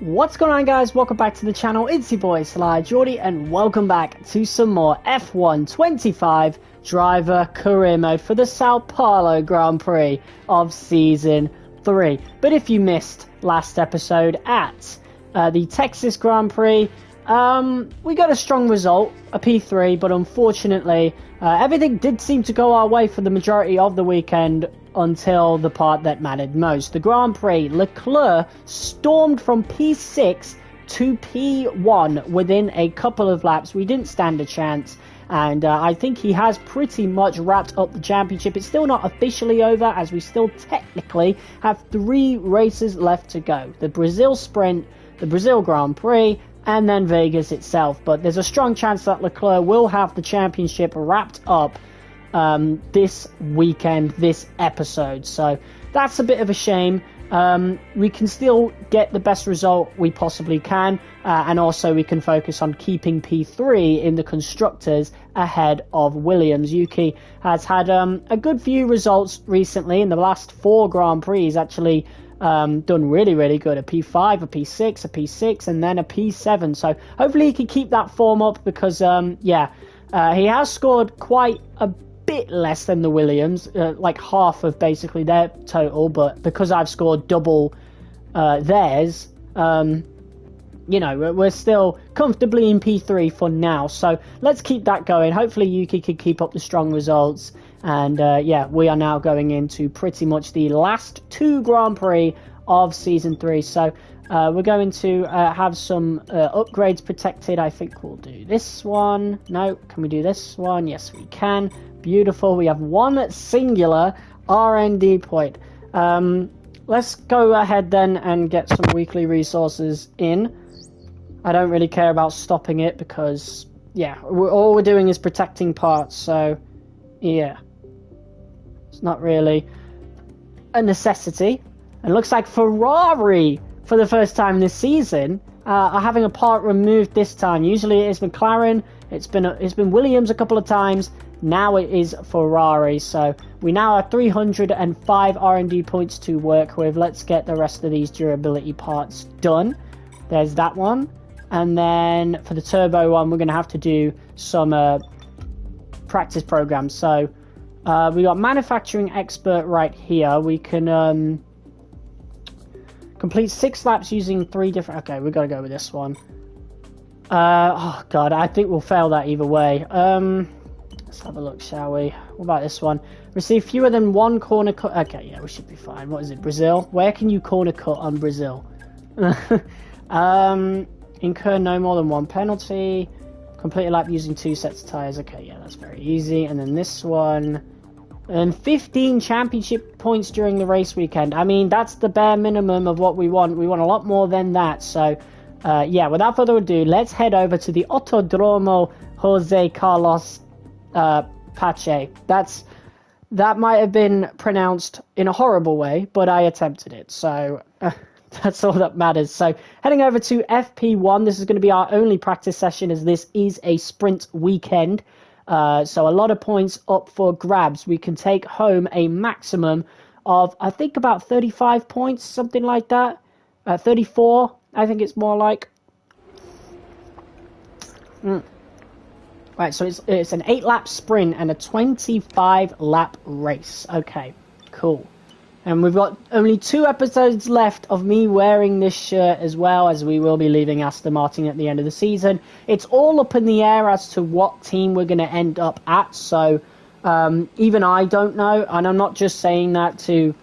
What's going on, guys? Welcome back to the channel. It's your boy Sly Jordy, and welcome back to some more F1 25 driver career mode for the Sao Paulo Grand Prix of Season 3. But if you missed last episode at the Texas Grand Prix, we got a strong result, a P3, but unfortunately everything did seem to go our way for the majority of the weekend until the part that mattered most. The Grand Prix, LECLERC stormed from P6 to P1 within a couple of laps. We didn't stand a chance, and I think he has pretty much wrapped up the championship. It's still not officially over, as we still technically have 3 races left to go. The Brazil Sprint, the Brazil Grand Prix, and then Vegas itself. But there's a strong chance that LECLERC will have the championship wrapped up this weekend, this episode. So that's a bit of a shame. We can still get the best result we possibly can, and also we can focus on keeping P3 in the constructors ahead of Williams. Yuki has had a good few results recently. In the last 4 Grand Prix, he's actually done really good. A P5, a P6, a P6, and then a P7. So hopefully he can keep that form up, because he has scored quite a bit less than the Williams, like half of basically their total, but because I've scored double theirs, we're still comfortably in P3 for now. So let's keep that going. Hopefully Yuki can keep up the strong results, and we are now going into pretty much the last 2 Grand Prix of Season 3. So we're going to have some upgrades protected. I think we'll do this one. No, can we do this one? Yes, we can. Beautiful. We have 1 singular R&D point. Let's go ahead then and get some weekly resources in. I don't really care about stopping it, because all we're doing is protecting parts, so yeah, it's not really a necessity. And it looks like Ferrari, for the first time this season, are having a part removed this time. Usually it is McLaren. It's been Williams a couple of times. Now it is Ferrari. So we now have 305 R&D points to work with. Let's get the rest of these durability parts done. There's that one. And then for the turbo one, we're going to have to do some practice programs. So we got manufacturing expert right here. We can complete 6 laps using 3 different... Okay, we've got to go with this one. Oh god, I think we'll fail that either way. Let's have a look, shall we? What about this one? Receive fewer than 1 corner cut. Okay, yeah, we should be fine. What is it? Brazil? Where can you corner cut on Brazil? Incur no more than 1 penalty. Complete a lap using 2 sets of tyres. Okay, yeah, that's very easy. And then this one. And 15 championship points during the race weekend. I mean, that's the bare minimum of what we want. We want a lot more than that. So, without further ado, let's head over to the Autodromo Jose Carlos Pache. That might have been pronounced in a horrible way, but I attempted it. So, that's all that matters. So, heading over to FP1. This is going to be our only practice session, as this is a sprint weekend. So a lot of points up for grabs. We can take home a maximum of, I think, about 35 points, something like that. 34, I think it's more like. Right, so it's an 8-lap sprint and a 25-lap race. Okay, cool. And we've got only 2 episodes left of me wearing this shirt, as well, as we will be leaving Aston Martin at the end of the season. It's all up in the air as to what team we're going to end up at, so even I don't know, and I'm not just saying that to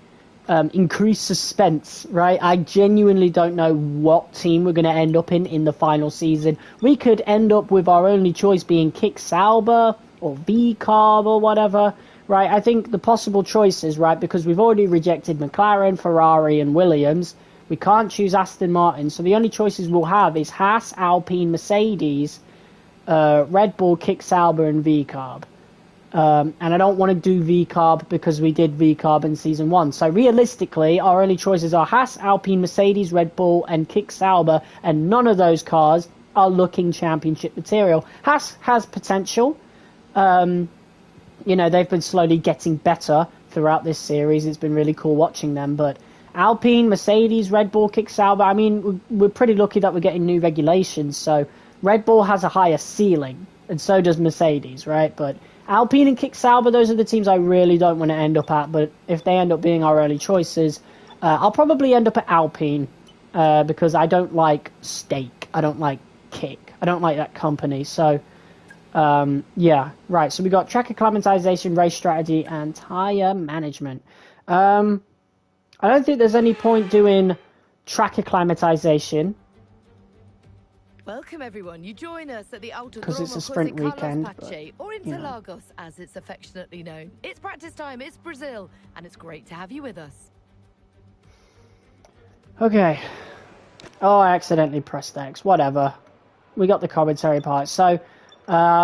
increase suspense, right? I genuinely don't know what team we're going to end up in the final season. We could end up with our only choice being Kick Sauber or V-Carb or whatever. Right, I think the possible choices, right, because we've already rejected McLaren, Ferrari, and Williams. We can't choose Aston Martin, so the only choices we'll have is Haas, Alpine, Mercedes, Red Bull, Kick Sauber, and V-Carb. And I don't want to do V-Carb because we did V-Carb in Season 1. So realistically, our only choices are Haas, Alpine, Mercedes, Red Bull, and Kick Sauber, and none of those cars are looking championship material. Haas has potential. They've been slowly getting better throughout this series. It's been really cool watching them, but Alpine, Mercedes, Red Bull, Kick Sauber. I mean, we're pretty lucky that we're getting new regulations. So Red Bull has a higher ceiling, and so does Mercedes, right? But Alpine and Kick Sauber, those are the teams I really don't want to end up at. But if they end up being our early choices, I'll probably end up at Alpine because I don't like Stake. I don't like Kick. I don't like that company. So, yeah, right. So we got track acclimatization, race strategy, and tire management. I don't think there's any point doing track acclimatization. Welcome everyone. You join us at the Because it's a sprint weekend. Pache, or Interlagos, as it's affectionately known. It's practice time, it's Brazil, and it's great to have you with us. Okay. Oh, I accidentally pressed X. Whatever. We got the commentary part. So,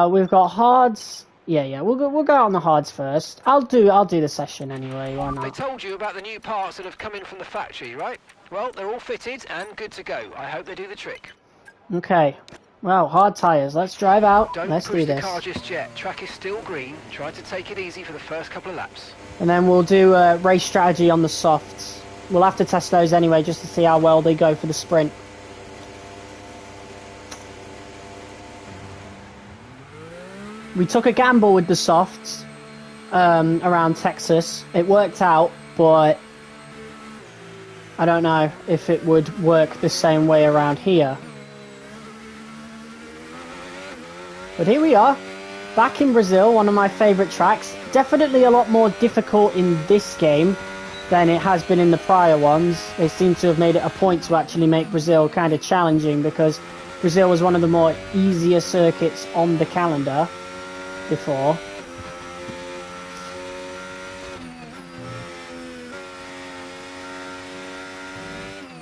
we've got hards. Yeah. We'll go on the hards first. I'll do the session anyway. Why not? They told you about the new parts that have come in from the factory, right? Well, they're all fitted and good to go. I hope they do the trick. Okay. Well, hard tires. Let's drive out. Let's do this. Don't push the car just yet. Track is still green. Try to take it easy for the first couple of laps. And then we'll do race strategy on the softs. We'll have to test those anyway, just to see how well they go for the sprint. We took a gamble with the softs around Texas. It worked out, but I don't know if it would work the same way around here. But here we are, back in Brazil, one of my favourite tracks. Definitely a lot more difficult in this game than it has been in the prior ones. They seem to have made it a point to actually make Brazil kind of challenging, because Brazil was one of the more easier circuits on the calendar before.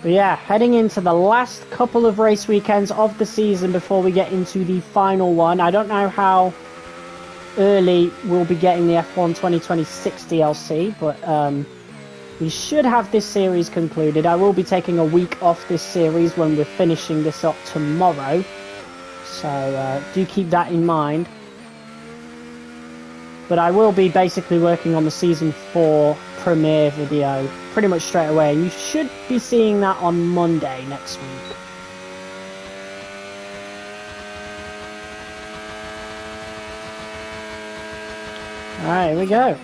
But yeah, heading into the last couple of race weekends of the season before we get into the final one. I don't know how early we'll be getting the F1 2026 DLC, but we should have this series concluded. I will be taking a week off this series when we're finishing this up tomorrow, so do keep that in mind. But I will be basically working on the Season 4 premiere video pretty much straight away, and you should be seeing that on Monday next week. Alright, here we go.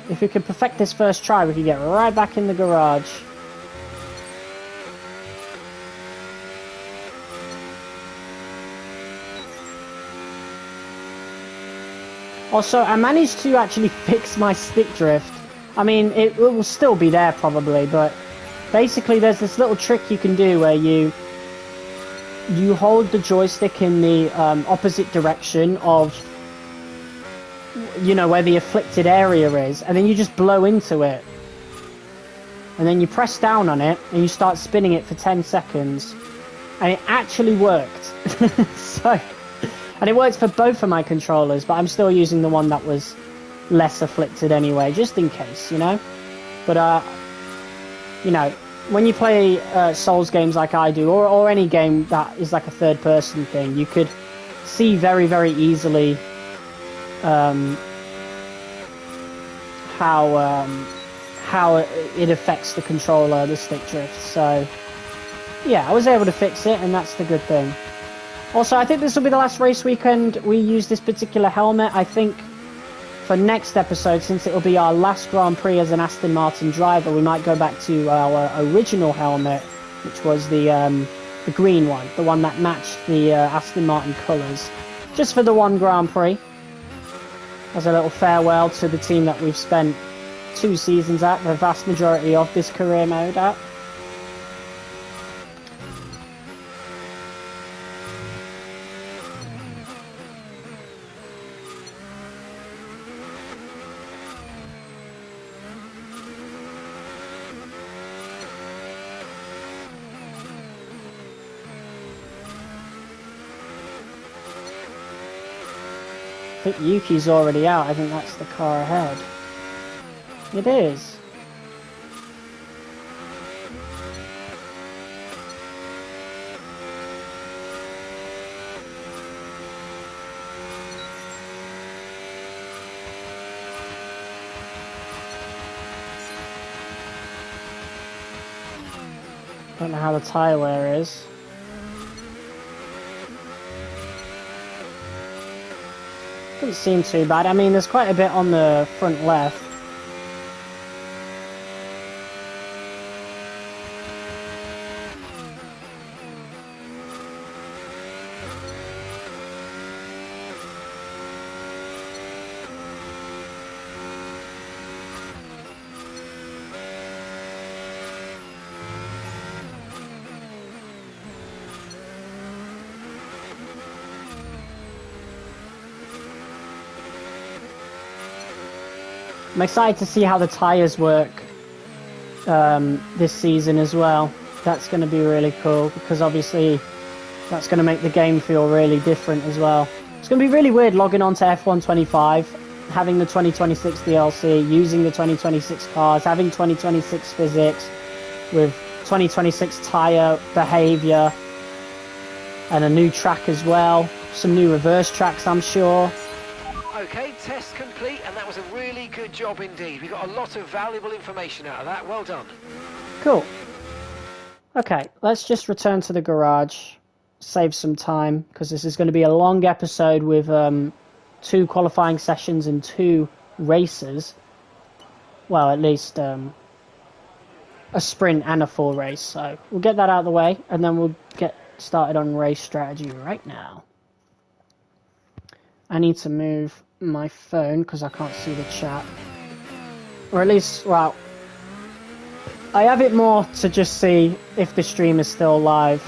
If we could perfect this first try, we could get right back in the garage. Also, I managed to actually fix my stick drift. I mean, it will still be there probably, but basically there's this little trick you can do where you hold the joystick in the opposite direction of, you know, where the afflicted area is, and then you just blow into it. And then you press down on it, and you start spinning it for 10 seconds. And it actually worked. And it works for both of my controllers, but I'm still using the one that was less afflicted anyway, just in case, you know? But, you know, when you play Souls games like I do, or any game that is like a third-person thing, you could see very, very easily how it affects the controller, the stick drift. So, yeah, I was able to fix it, and that's the good thing. Also, I think this will be the last race weekend we use this particular helmet. I think for next episode, since it will be our last Grand Prix as an Aston Martin driver, we might go back to our original helmet, which was the green one, the one that matched the Aston Martin colours, just for the one Grand Prix, as a little farewell to the team that we've spent 2 seasons at, the vast majority of this career mode at. I think Yuki's already out. I think that's the car ahead. It is. Don't know how the tyre wear is. Doesn't seem too bad. I mean, there's quite a bit on the front left. I'm excited to see how the tyres work this season as well. That's going to be really cool because obviously that's going to make the game feel really different as well. It's going to be really weird logging on to F1 25, having the 2026 DLC, using the 2026 cars, having 2026 physics with 2026 tyre behaviour and a new track as well. Some new reverse tracks, I'm sure. Okay, test complete, and that was a really good job indeed. We got a lot of valuable information out of that. Well done. Cool. Okay, let's just return to the garage, save some time, because this is going to be a long episode with 2 qualifying sessions and 2 races. Well, at least a sprint and a full race, so we'll get that out of the way, and then we'll get started on race strategy right now. I need to move my phone because I can't see the chat. Or at least, well, I have it more to just see if the stream is still live.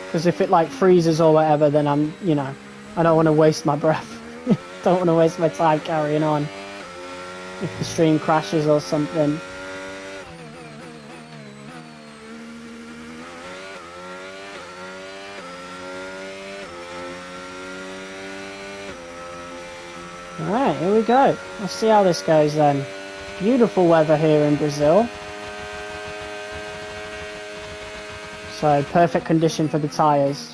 Because if it like freezes or whatever, then I'm, you know, I don't want to waste my breath. Don't want to waste my time carrying on. If the stream crashes or something. Alright, here we go. Let's see how this goes then. Beautiful weather here in Brazil. So, perfect condition for the tyres.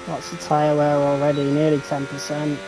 Lots of tyre wear already, nearly 10%.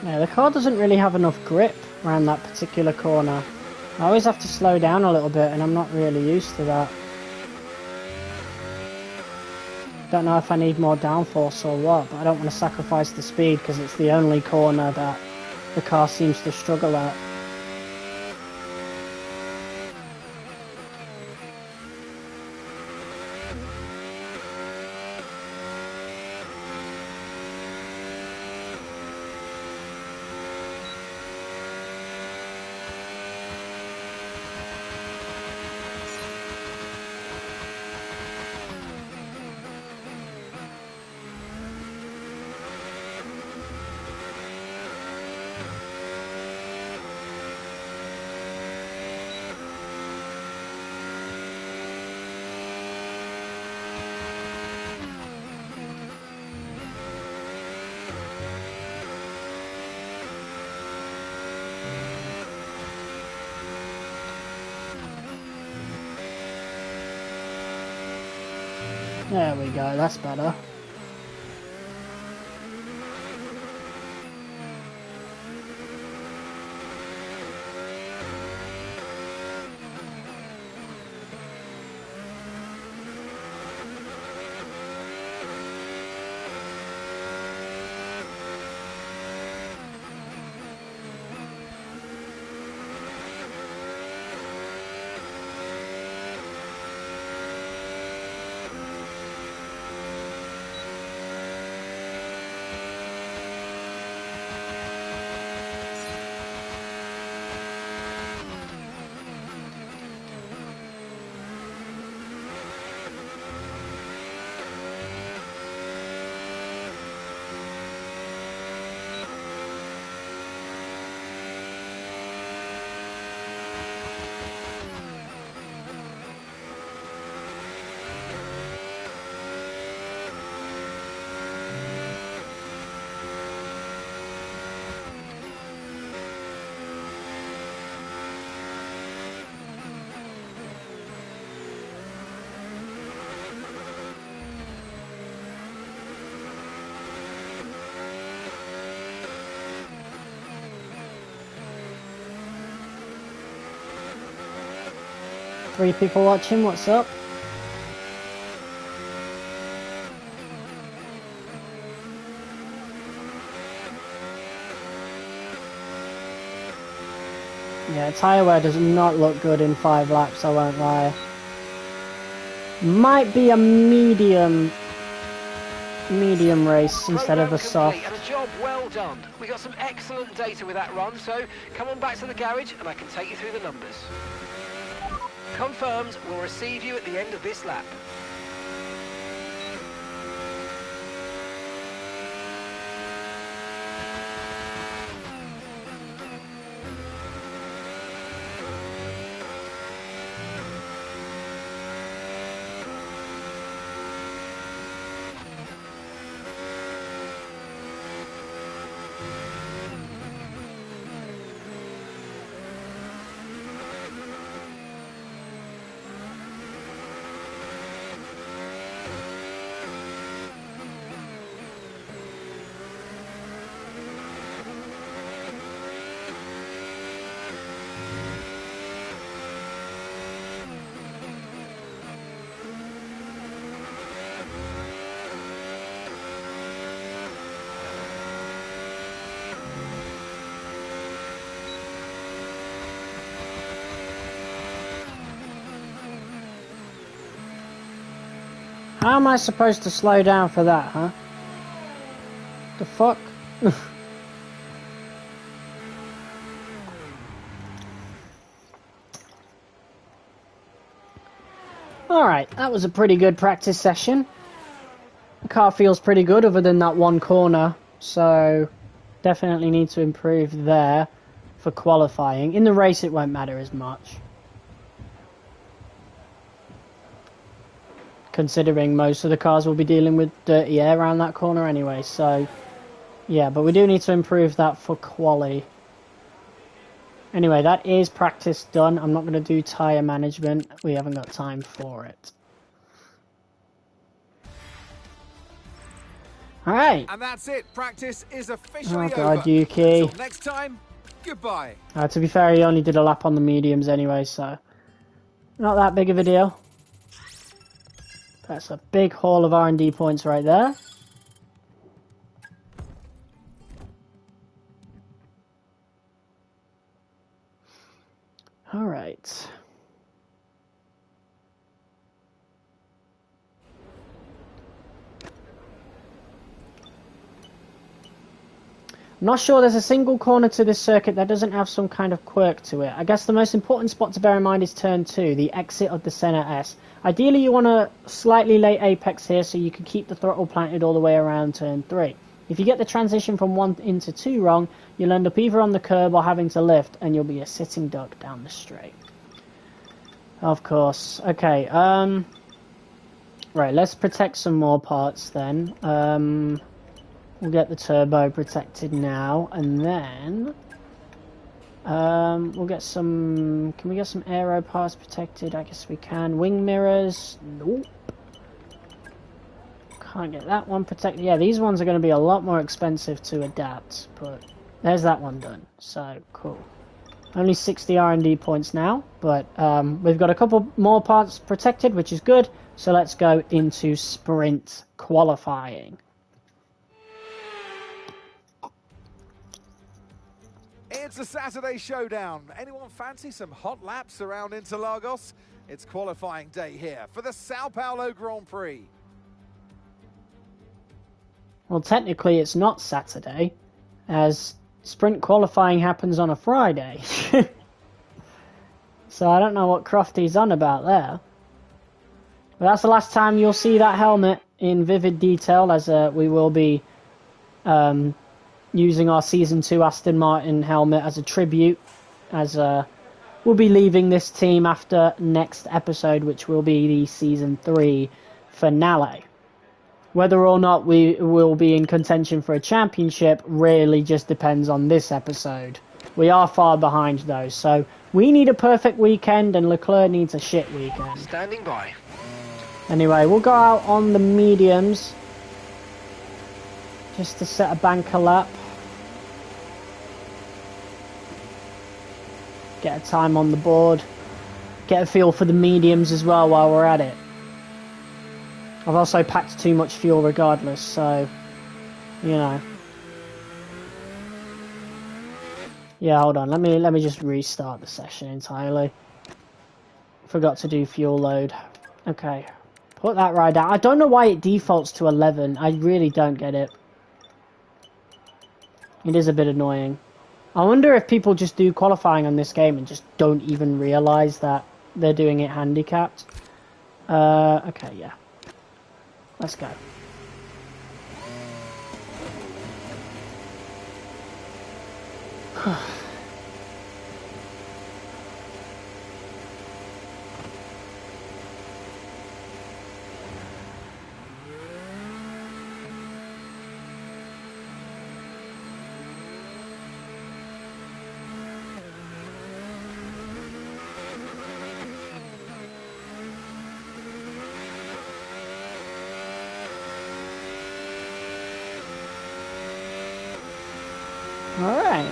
Yeah, the car doesn't really have enough grip around that particular corner. I always have to slow down a little bit, and I'm not really used to that. Don't know if I need more downforce or what, but I don't want to sacrifice the speed because it's the only corner that the car seems to struggle at. There we go, that's better. Three people watching, what's up? Yeah, tyre wear does not look good in 5 laps, I won't lie. Might be a medium race instead of a soft. And a job well done. We got some excellent data with that run, so come on back to the garage and I can take you through the numbers. Confirmed, we'll receive you at the end of this lap. How am I supposed to slow down for that, huh? The fuck? Alright, that was a pretty good practice session. The car feels pretty good other than that one corner, so definitely need to improve there for qualifying. In the race it won't matter as much, considering most of the cars will be dealing with dirty air around that corner anyway, so yeah, but we do need to improve that for quali. Anyway, that is practice done. I'm not going to do tyre management, we haven't got time for it. All right. And that's it. Practice is officially Oh over. God, Yuki. Until next time, goodbye. To be fair, he only did a lap on the mediums anyway, so not that big of a deal. That's a big haul of R&D points right there. All right. I'm not sure there's a single corner to this circuit that doesn't have some kind of quirk to it. I guess the most important spot to bear in mind is turn 2, the exit of the center S. Ideally you want a slightly late apex here so you can keep the throttle planted all the way around turn 3. If you get the transition from 1 into 2 wrong, you'll end up either on the curb or having to lift, and you'll be a sitting duck down the straight. Of course. Okay, right, let's protect some more parts then. We'll get the turbo protected now, and then we'll get some... Can we get some aero parts protected? I guess we can. Wing mirrors? Nope. Can't get that one protected. Yeah, these ones are going to be a lot more expensive to adapt, but there's that one done. So, cool. Only 60 R&D points now, but we've got a couple more parts protected, which is good. So let's go into sprint qualifying. It's a Saturday showdown. Anyone fancy some hot laps around Interlagos? It's qualifying day here for the Sao Paulo Grand Prix. Well, technically it's not Saturday, as sprint qualifying happens on a Friday. So I don't know what Crofty's on about there. But that's the last time you'll see that helmet in vivid detail, as we will be using our Season 2 Aston Martin helmet as a tribute, as we'll be leaving this team after next episode, which will be the Season 3 finale. Whether or not we will be in contention for a championship really just depends on this episode. We are far behind though, so we need a perfect weekend and LeClerc needs a shit weekend. Standing by. Anyway, we'll go out on the mediums just to set a banker lap. Get a time on the board. Get a feel for the mediums as well while we're at it. I've also packed too much fuel regardless, so, you know. Yeah, hold on, let me just restart the session entirely. Forgot to do fuel load. Okay, put that right down. I don't know why it defaults to 11, I really don't get it. It is a bit annoying. I wonder if people just do qualifying on this game and just don't even realise that they're doing it handicapped. Okay, yeah. Let's go. All right.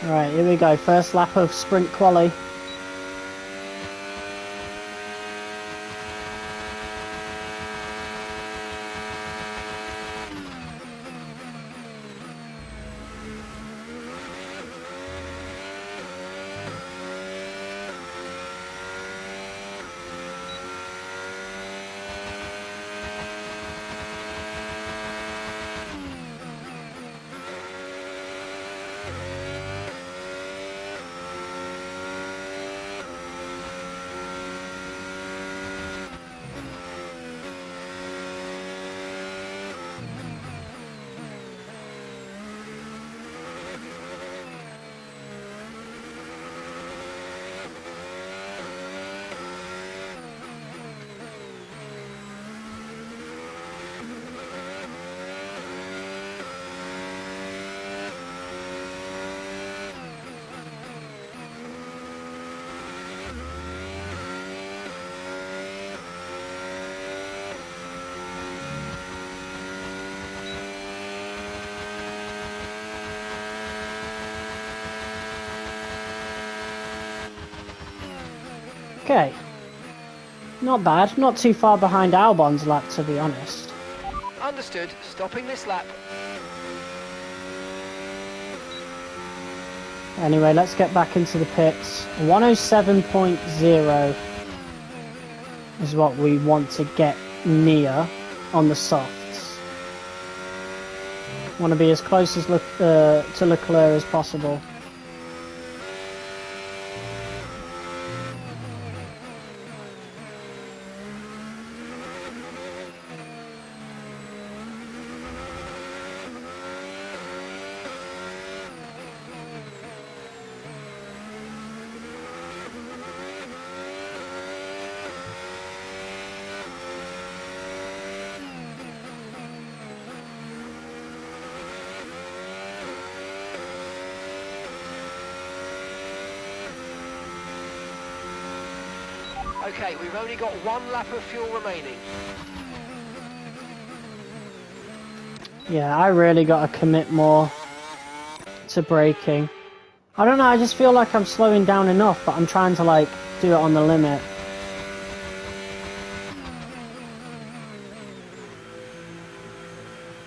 Alright, here we go. First lap of sprint quali. Okay. Not bad. Not too far behind Albon's lap, to be honest. Understood. Stopping this lap. Anyway, let's get back into the pits. 107.0 is what we want to get near on the softs. Want to be as close as to Leclerc as possible. Okay, we've only got 1 lap of fuel remaining. Yeah, I really got to commit more to braking. I don't know, I just feel like I'm slowing down enough, but I'm trying to, like, do it on the limit.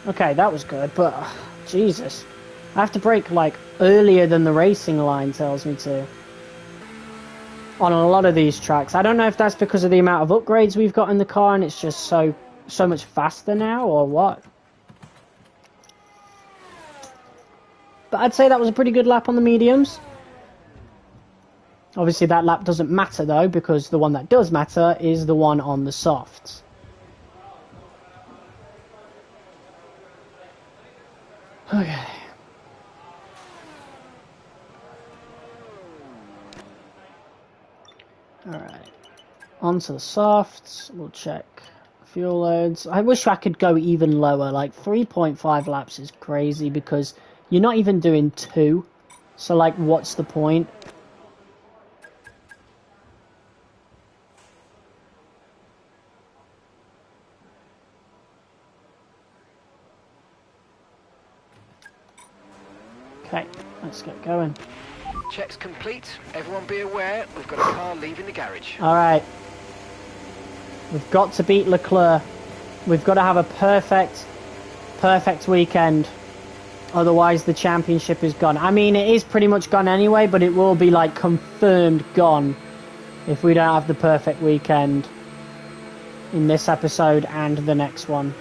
Okay, that was good, but Jesus. I have to brake, like, earlier than the racing line tells me to. On a lot of these tracks. I don't know if that's because of the amount of upgrades we've got in the car and it's just so much faster now, or what. But I'd say that was a pretty good lap on the mediums. Obviously that lap doesn't matter though, because the one that does matter is the one on the softs. Okay. Alright. Onto the softs. We'll check fuel loads. I wish I could go even lower. Like 3.5 laps is crazy because you're not even doing 2. So like what's the point? Okay, let's get going. Checks complete. Everyone be aware, we've got a car leaving the garage. Alright. We've got to beat Leclerc. We've got to have a perfect weekend. Otherwise the championship is gone. I mean, it is pretty much gone anyway, but it will be like confirmed gone if we don't have the perfect weekend in this episode and the next one.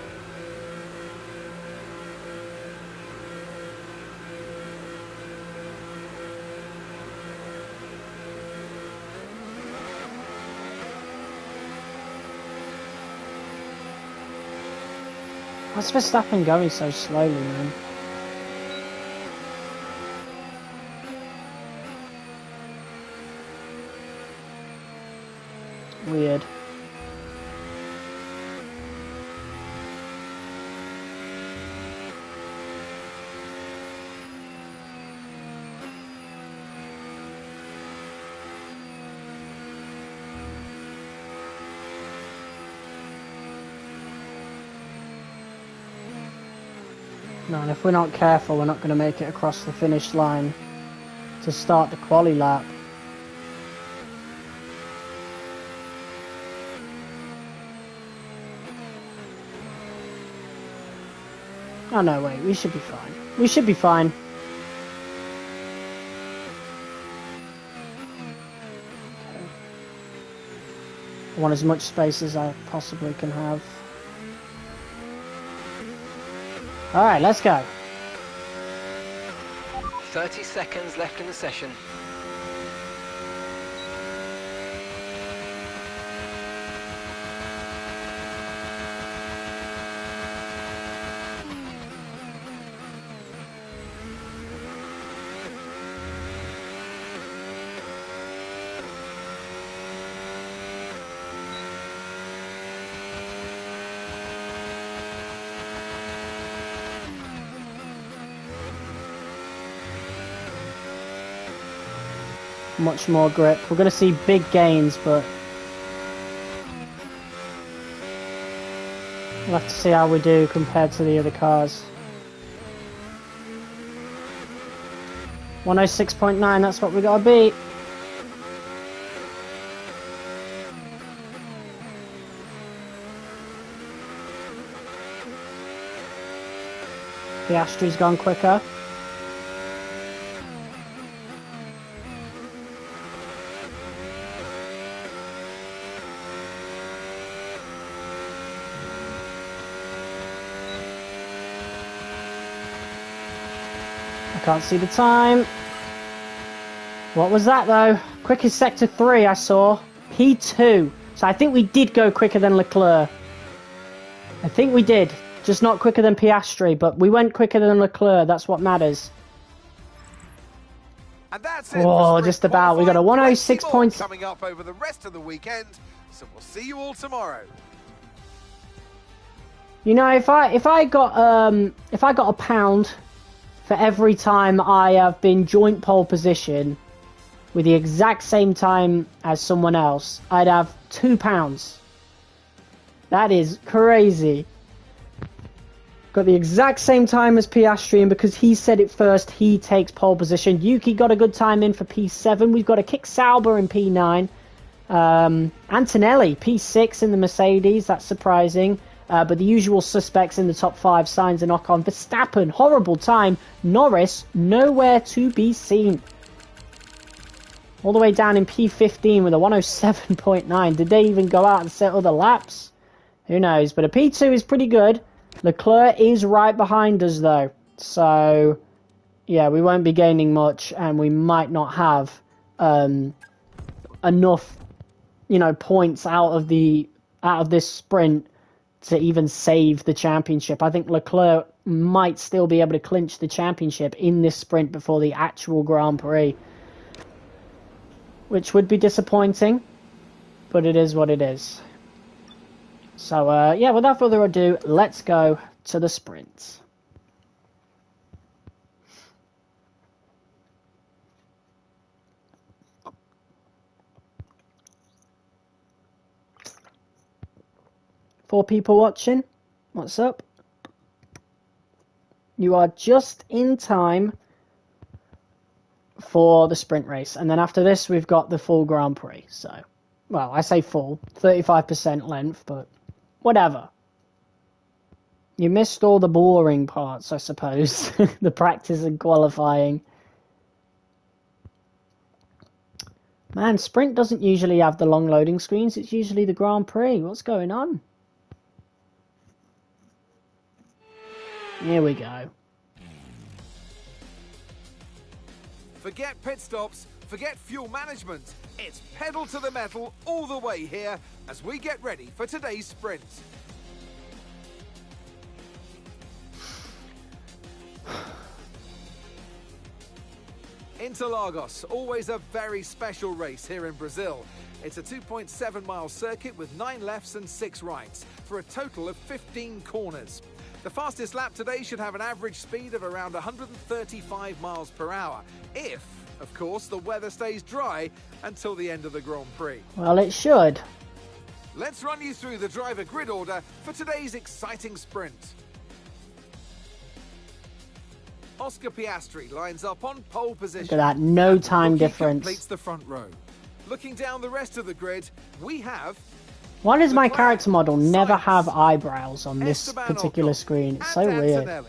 What's Verstappen going so slowly, man? Weird. No, and if we're not careful, we're not going to make it across the finish line to start the quali lap. Oh no, wait, we should be fine. We should be fine. Okay. I want as much space as I possibly can have. Alright, let's go. 30 seconds left in the session. Much more grip. We're going to see big gains, but we'll have to see how we do compared to the other cars. 106.9, that's what we got to beat. Piastri's gone quicker. I can't see the time. What was that though? Quickest sector 3 I saw. P2. So I think we did go quicker than LeClerc. I think we did. Just not quicker than Piastri, but we went quicker than LeClerc. That's what matters. And that's it. Oh, just about. We got a 106 points coming up over the rest of the weekend. So we'll see you all tomorrow. You know, if I got a pound for every time I have been joint pole position with the exact same time as someone else, I'd have £2. That is crazy. Got the exact same time as Piastri, and because he said it first, he takes pole position. Yuki got a good time in for P7. We've got a kick Sauber in P9. Antonelli, P6 in the Mercedes. That's surprising. But the usual suspects in the top 5, Sainz and Ocon. Verstappen, horrible time. Norris, nowhere to be seen. All the way down in P15 with a 107.9. Did they even go out and set other laps? Who knows? But a P2 is pretty good. Leclerc is right behind us, though. So, yeah, we won't be gaining much, and we might not have enough, you know, points out of this sprint to even save the championship. I think Leclerc might still be able to clinch the championship in this sprint before the actual Grand Prix, which would be disappointing, but it is what it is. So, yeah, without further ado, let's go to the sprint. Four people watching. What's up? You are just in time for the sprint race. And then after this, we've got the full Grand Prix. So, well, I say full. 35% length, but whatever. You missed all the boring parts, I suppose. The practice and qualifying. Man, sprint doesn't usually have the long loading screens. It's usually the Grand Prix. What's going on? Here we go. Forget pit stops, forget fuel management. It's pedal to the metal all the way here as we get ready for today's sprint. Interlagos, always a very special race here in Brazil. It's a 2.7-mile circuit with 9 lefts and 6 rights for a total of 15 corners. The fastest lap today should have an average speed of around 135 miles per hour, if, of course, the weather stays dry until the end of the Grand Prix. Well, it should. Let's run you through the driver grid order for today's exciting sprint. Oscar Piastri lines up on pole position. Look at that, no time difference. Completes the front row. Looking down the rest of the grid, we have... Why does my character model never have eyebrows on this particular screen? It's so weird.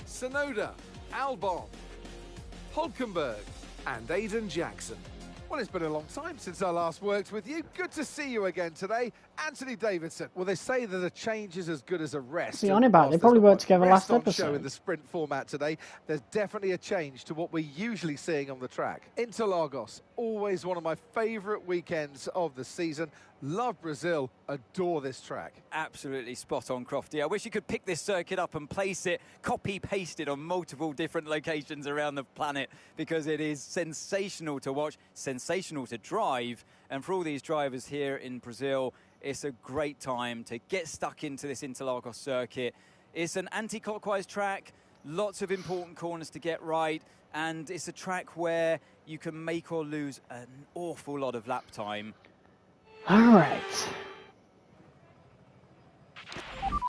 Sonoda, Albon, Hulkenberg, and Aiden Jackson. Well, it's been a long time since I last worked with you. Good to see you again today. Anthony Davidson. Well, they say that a change is as good as a rest. What's he on about? They probably worked together last episode. Show in the sprint format today. There's definitely a change to what we're usually seeing on the track. Interlagos, always one of my favourite weekends of the season. Love Brazil, adore this track. Absolutely spot on, Crofty. I wish you could pick this circuit up and place it, copy-paste it on multiple different locations around the planet, because it is sensational to watch, sensational to drive, and for all these drivers here in Brazil, it's a great time to get stuck into this Interlagos circuit. It's an anti-clockwise track, lots of important corners to get right, and it's a track where you can make or lose an awful lot of lap time. All right.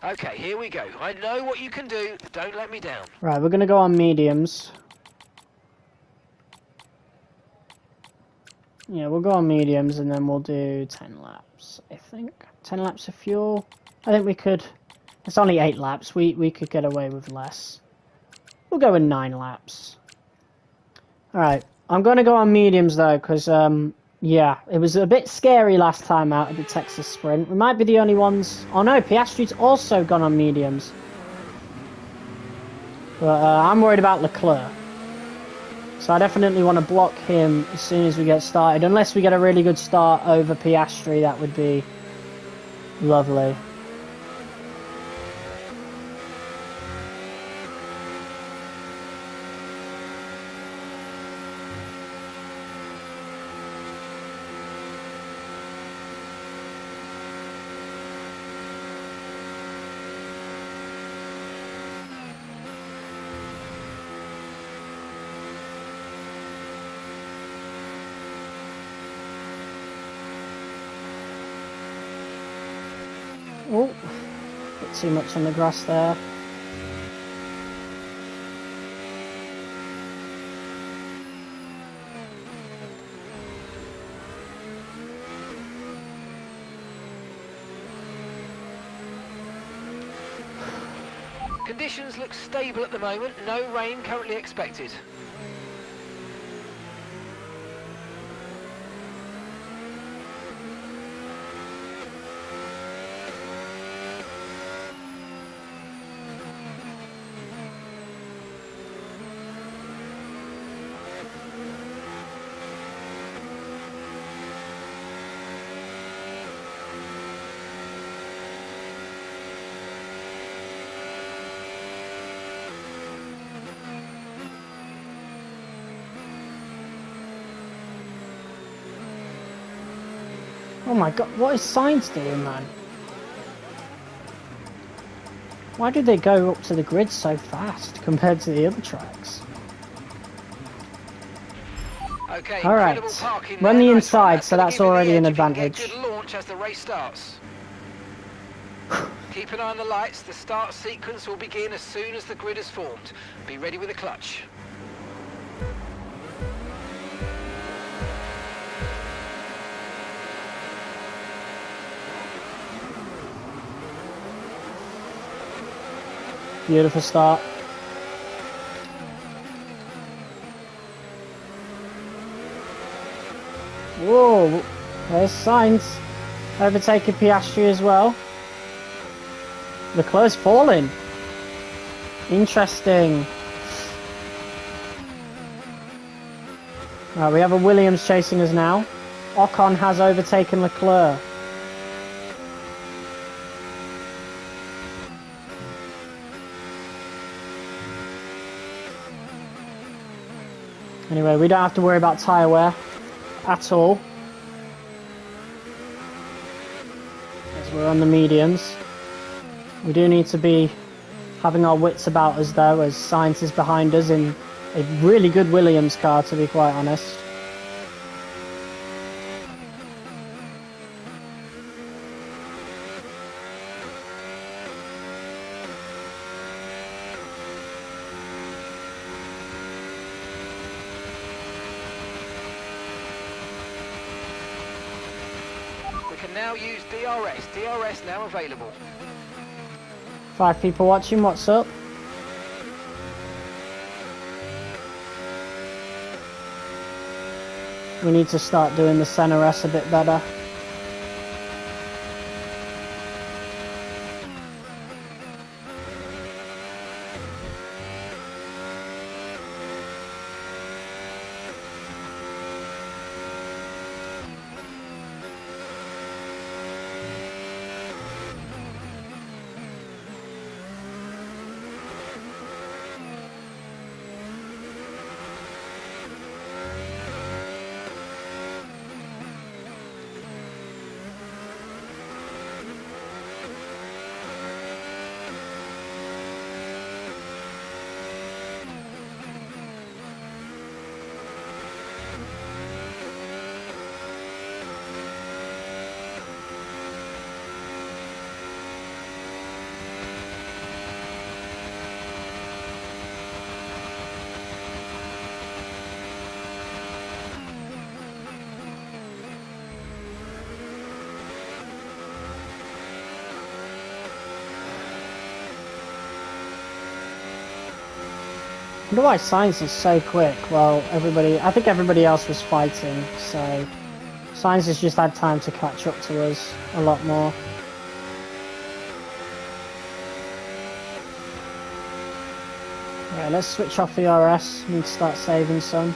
Okay, here we go. I know what you can do. Don't let me down. Right, we're going to go on mediums. Yeah, we'll go on mediums and then we'll do 10 laps, I think. 10 laps of fuel. I think we could... It's only 8 laps. We could get away with less. We'll go with 9 laps. Alright, I'm going to go on mediums though, because, yeah, it was a bit scary last time out at the Texas Sprint. We might be the only ones... Oh no, Piastri's also gone on mediums. But I'm worried about LECLERC. So I definitely want to block him as soon as we get started. Unless we get a really good start over Piastri, that would be lovely. Oh, bit too much on the grass there. Conditions look stable at the moment, no rain currently expected. Oh my god, what is Sainz doing, man? Why did they go up to the grid so fast compared to the other tracks? Okay, alright, parking run there, the nice one. inside, so that's already an advantage. Good launch as the race starts. Keep an eye on the lights, the start sequence will begin as soon as the grid is formed. Be ready with the clutch. Beautiful start. Whoa, there's Sainz overtaking Piastri as well. LECLERC's falling. Interesting. Right, we have a Williams chasing us now. Ocon has overtaken LECLERC. Anyway, we don't have to worry about tyre wear at all, as we're on the mediums. We do need to be having our wits about us though, as Sainz is behind us in a really good Williams car, to be quite honest. We can now use DRS. DRS now available. 5 people watching, what's up? We need to start doing the center S a bit better. wonder why Sainz is so quick. Well, I think everybody else was fighting, so Sainz has just had time to catch up to us a lot more. Yeah, let's switch off the RS. We need to start saving some.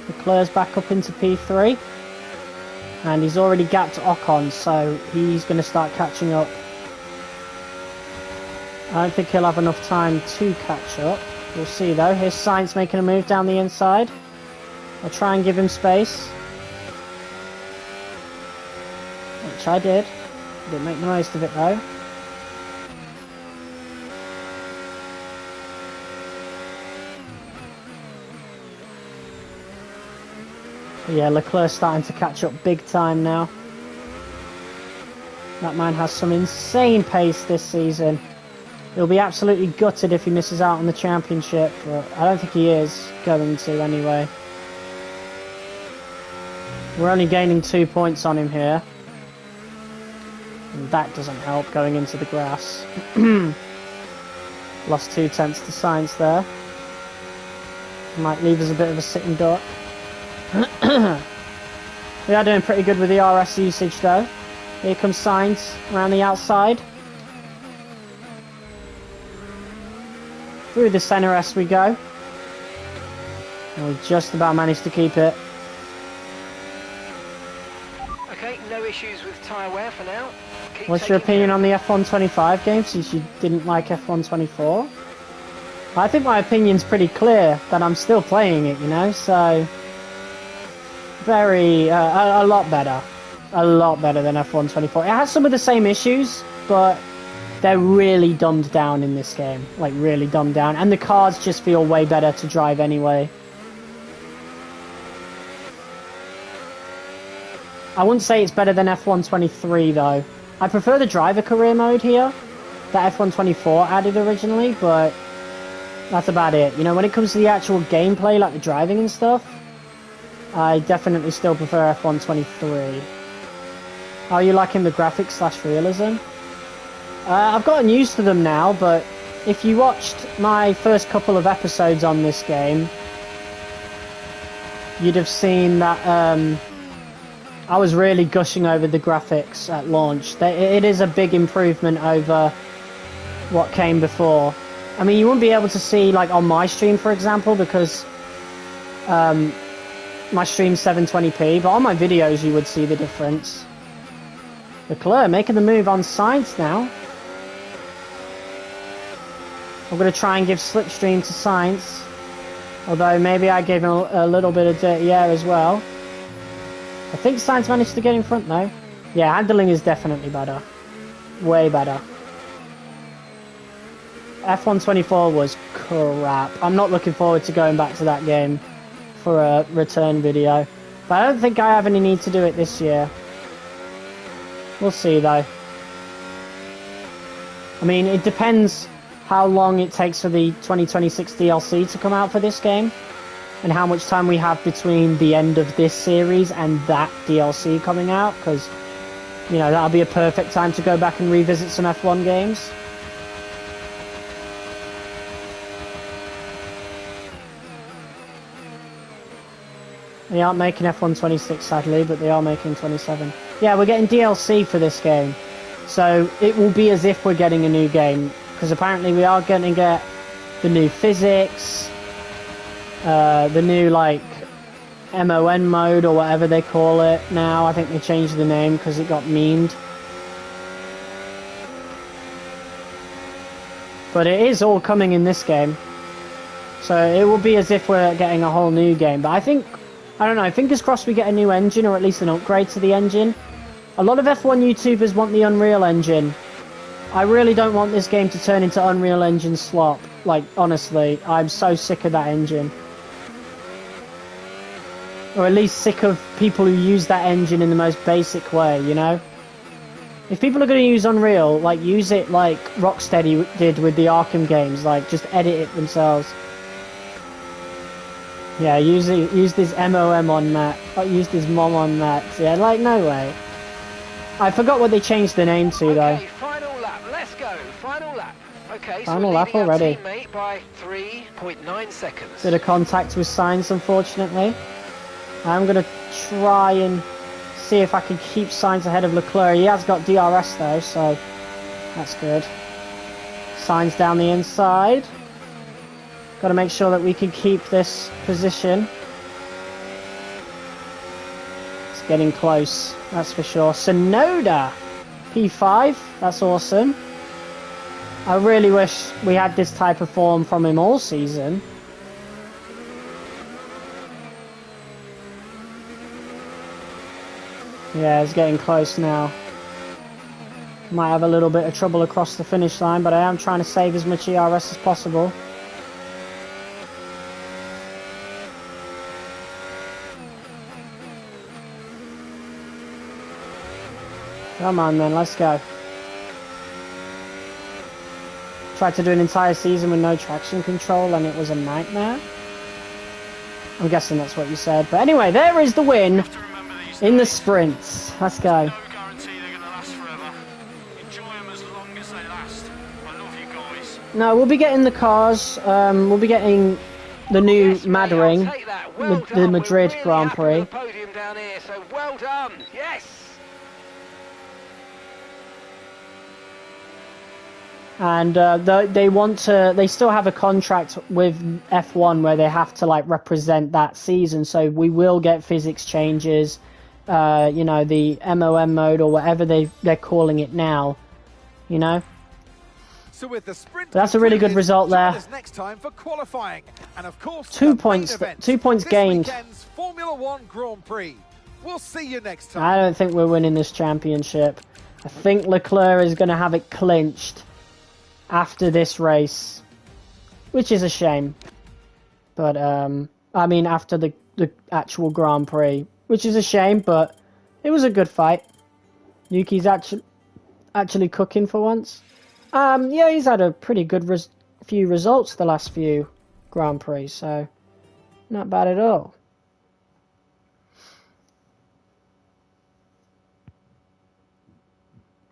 LeClerc's back up into P3 and he's already gapped Ocon, so he's going to start catching up. I don't think he'll have enough time to catch up. We'll see though. Here's Sainz making a move down the inside. I'll try and give him space, which I did. Didn't make the most of it though. Yeah, Leclerc's starting to catch up big time now. That man has some insane pace this season. He'll be absolutely gutted if he misses out on the championship, but I don't think he is going to anyway. We're only gaining 2 points on him here. And that doesn't help going into the grass. Lost 2 tenths to Sainz there. Might leave us a bit of a sitting duck. We are doing pretty good with the RS usage though. Here comes Sainz around the outside. Through the centre S we go. And we just about managed to keep it. Okay, no issues with tyre wear for now. What's your opinion on the F125 game, since you didn't like F124? I think my opinion's pretty clear, that I'm still playing it, you know, so... Very, a lot better. A lot better than F124. It has some of the same issues, but they're really dumbed down in this game. Like, really dumbed down. And the cars just feel way better to drive anyway. I wouldn't say it's better than F123, though. I prefer the driver career mode here that F124 added originally, but that's about it. You know, when it comes to the actual gameplay, like the driving and stuff, I definitely still prefer F123. How are you liking the graphics / realism? I've gotten used to them now, but if you watched my first couple of episodes on this game, you'd have seen that I was really gushing over the graphics at launch. It is a big improvement over what came before. I mean, you wouldn't be able to see, like, on my stream, for example, because my stream's 720p, but on my videos you would see the difference. LeClerc making the move on Sainz now. I'm going to try and give slipstream to Sainz, although maybe I gave him a little bit of dirty air as well. I think Sainz managed to get in front though. Yeah, handling is definitely better. Way better. F124 was crap. I'm not looking forward to going back to that game for a return video. But I don't think I have any need to do it this year. We'll see though. I mean, it depends how long it takes for the 2026 DLC to come out for this game, and how much time we have between the end of this series and that DLC coming out, because, you know, that'll be a perfect time to go back and revisit some F1 games. They aren't making F126 sadly, but they are making 27. Yeah, we're getting DLC for this game, so it will be as if we're getting a new game, because apparently we are going to get the new physics, the new, like, MON mode or whatever they call it now. I think they changed the name because it got memed. But it is all coming in this game. So it will be as if we're getting a whole new game. But I think, I don't know, fingers crossed we get a new engine or at least an upgrade to the engine. A lot of F1 YouTubers want the Unreal Engine. I really don't want this game to turn into Unreal Engine slop. Like, honestly, I'm so sick of that engine. Or at least sick of people who use that engine in the most basic way, you know? If people are going to use Unreal, like, use it like Rocksteady did with the Arkham games. Like, just edit it themselves. Yeah, use this MOM on that. Use this MOM on that. Yeah, like, no way. I forgot what they changed the name to, though. Okay, final lap. Let's go. Final lap. Okay, Final so lap we're leading our already. teammate by 3.9 seconds. Bit of contact with Sainz, unfortunately. I'm going to try and see if I can keep Sainz ahead of LeClerc. He has got DRS, though, so that's good. Sainz down the inside. Got to make sure that we can keep this position. It's getting close, that's for sure. Sonoda, P5, that's awesome. I really wish we had this type of form from him all season. Yeah, it's getting close now. Might have a little bit of trouble across the finish line, but I am trying to save as much ERS as possible. Come on then, let's go. Tried to do an entire season with no traction control and it was a nightmare. I'm guessing that's what you said. But anyway, there is the win in the sprints. Let's go. No guarantee they're going to last forever. Enjoy them as long as they last. I love you guys. No, we'll be getting the cars. We'll be getting the new Yes, mate, Mattering, I'll take that. Well the done. Madrid We're really Grand happy Prix. with the podium down here, so well done. Yes. And they still have a contract with F1 where they have to like represent that season, so we will get physics changes, you know, the MOM mode or whatever they're calling it now, you know. So with the sprint, That's a really good result there. join us next time for qualifying, and of course, 2 the main points, event, 2 points this gained. weekend's Formula One Grand Prix. We'll see you next time. I don't think we're winning this championship. I think Leclerc is going to have it clinched after this race, which is a shame. But I mean, after the actual Grand Prix, which is a shame, but it was a good fight. Yuki's actually cooking for once. Yeah, he's had a pretty good few results the last few Grand Prix, so not bad at all.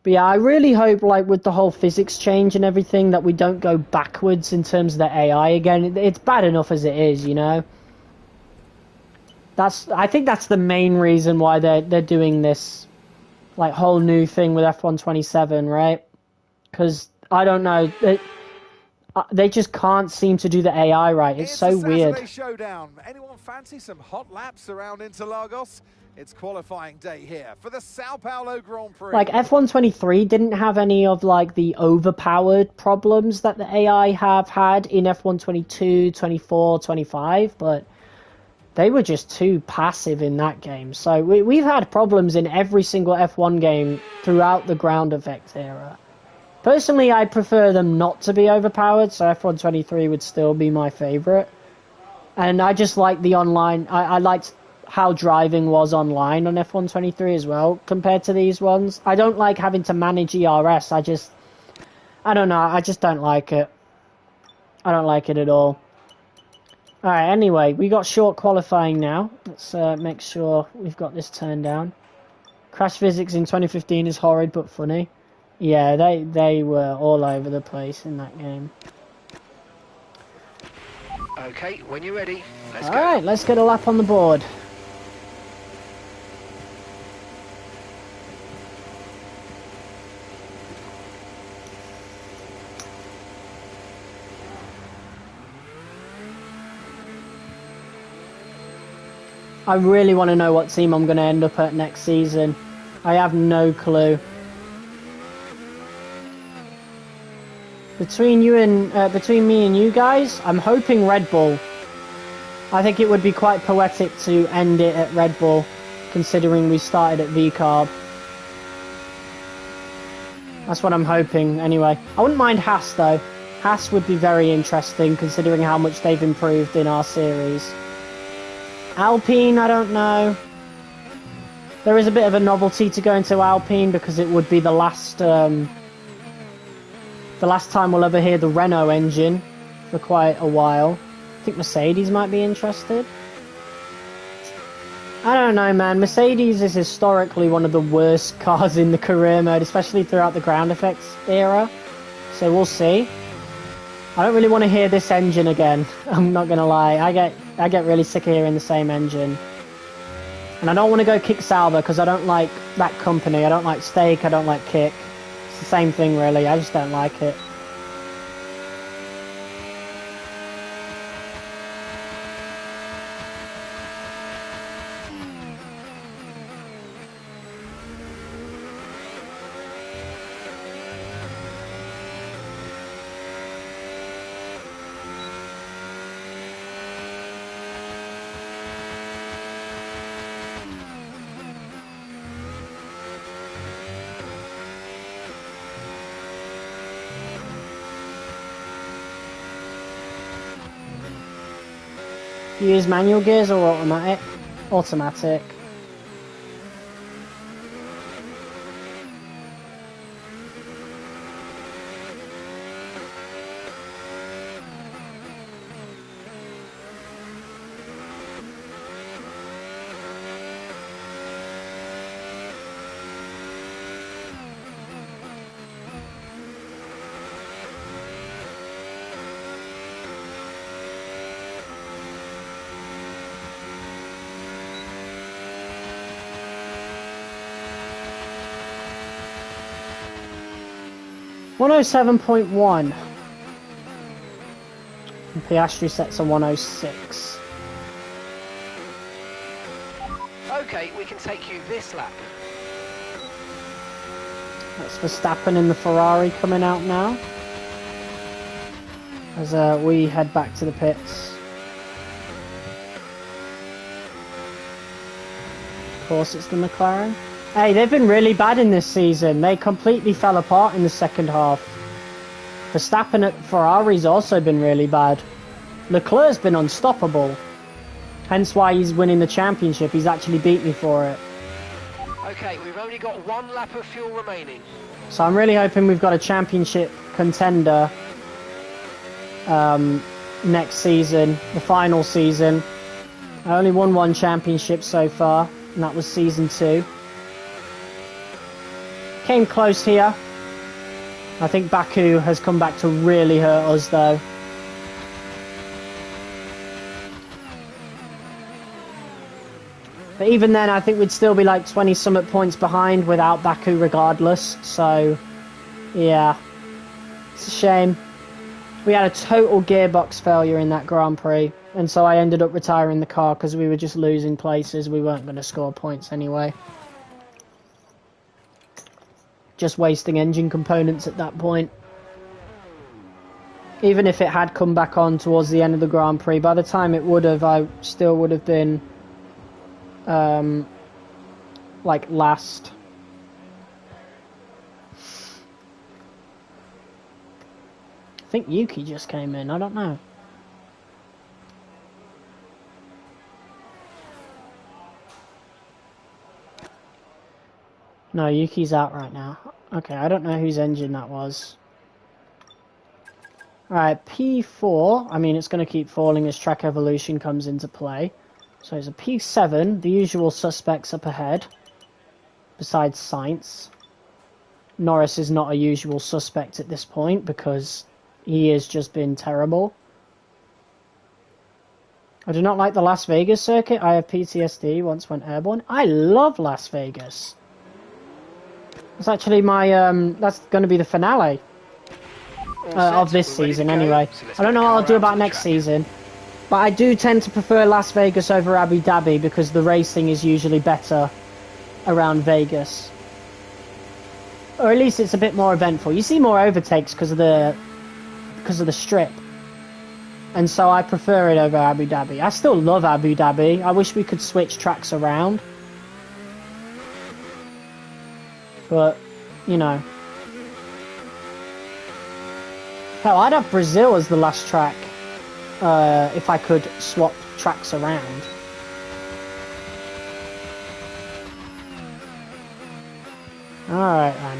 But yeah, I really hope, like, with the whole physics change and everything, that we don't go backwards in terms of the AI again. It's bad enough as it is, you know? I think that's the main reason why they're doing this, like, whole new thing with F1 27, right? Because, I don't know, they just can't seem to do the AI right. It's so weird. Saturday showdown. Anyone fancy some hot laps around Interlagos? It's qualifying day here for the Sao Paulo Grand Prix. Like, F1 23 didn't have any of, like, the overpowered problems that the AI have had in F1 22, 24, 25, but they were just too passive in that game. So we've had problems in every single F1 game throughout the ground effect era. Personally, I prefer them not to be overpowered, so F1 23 would still be my favourite. And I just like the online... I liked how driving was online on F1 23 as well, compared to these ones. I don't like having to manage ERS. I don't know, I just don't like it. I don't like it at all. Alright, anyway, we got short qualifying now. Let's make sure we've got this turned down. Crash physics in 2015 is horrid but funny. Yeah, they were all over the place in that game. Okay, when you're ready, let's go. Alright, let's get a lap on the board. I really want to know what team I'm going to end up at next season. I have no clue. Between you and between me and you guys, I'm hoping Red Bull. I think it would be quite poetic to end it at Red Bull, considering we started at VCarb. That's what I'm hoping, anyway. I wouldn't mind Haas, though. Haas would be very interesting, considering how much they've improved in our series. Alpine, I don't know. There is a bit of a novelty to go into Alpine, because it would be the last time we'll ever hear the Renault engine for quite a while. I think Mercedes might be interested. I don't know, man. Mercedes is historically one of the worst cars in the career mode, especially throughout the ground effects era. So we'll see. I don't really want to hear this engine again. I'm not gonna lie. I get really sick of hearing the same engine. And I don't want to go kick Sauber because I don't like that company. I don't like Steak. I don't like Kick. It's the same thing, really. I just don't like it. You use manual gears or automatic? Automatic. .107.1. And Piastri sets a 106. Okay, we can take you this lap. That's Verstappen in the Ferrari coming out now. As we head back to the pits. Of course it's the McLaren. Hey, they've been really bad in this season. They completely fell apart in the second half. Verstappen at Ferrari's also been really bad. Leclerc's been unstoppable. Hence why he's winning the championship. He's actually beat me for it. Okay, we've only got one lap of fuel remaining. So I'm really hoping we've got a championship contender next season, the final season. I only won one championship so far, and that was season 2. Came close here. I think Baku has come back to really hurt us though. But even then I think we'd still be like 20 summit points behind without Baku regardless. So yeah, it's a shame. We had a total gearbox failure in that Grand Prix, and so I ended up retiring the car because we were just losing places. We weren't going to score points anyway. Just wasting engine components at that point. Even if it had come back on towards the end of the Grand Prix, by the time it would have, I still would have been like last. I think Yuki just came in, I don't know. No, Yuki's out right now. Okay, I don't know whose engine that was. Alright, P4. I mean, it's going to keep falling as track evolution comes into play. So it's a P7, the usual suspects up ahead. Besides Sainz. Norris is not a usual suspect at this point because he has just been terrible. I do not like the Las Vegas circuit. I have PTSD, once went airborne. I love Las Vegas. It's actually my, that's going to be the finale of this season anyway. I don't know what I'll do about next season, but I do tend to prefer Las Vegas over Abu Dhabi because the racing is usually better around Vegas. Or at least it's a bit more eventful. You see more overtakes because of the because of the strip. And so I prefer it over Abu Dhabi. I still love Abu Dhabi. I wish we could switch tracks around. But, you know. Hell, I'd have Brazil as the last track if I could swap tracks around. Alright then.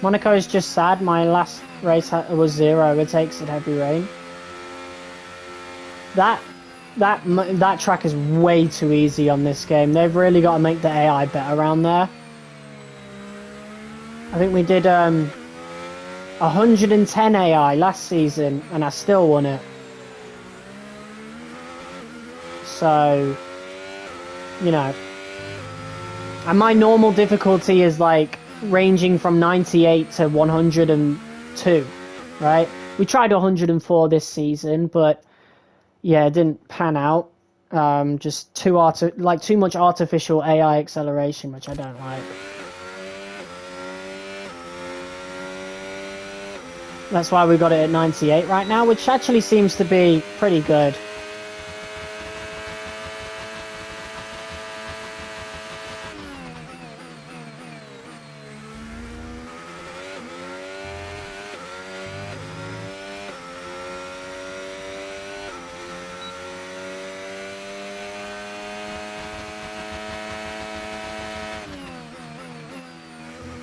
Monaco is just sad. My last race was 0 overtakes at heavy rain. That track is way too easy on this game. They've really got to make the AI better around there. I think we did 110 AI last season, and I still won it. So, you know. And my normal difficulty is like ranging from 98 to 102, right? We tried 104 this season, but yeah, it didn't pan out. Just too much artificial AI acceleration, which I don't like. That's why we got it at 98 right now, which actually seems to be pretty good.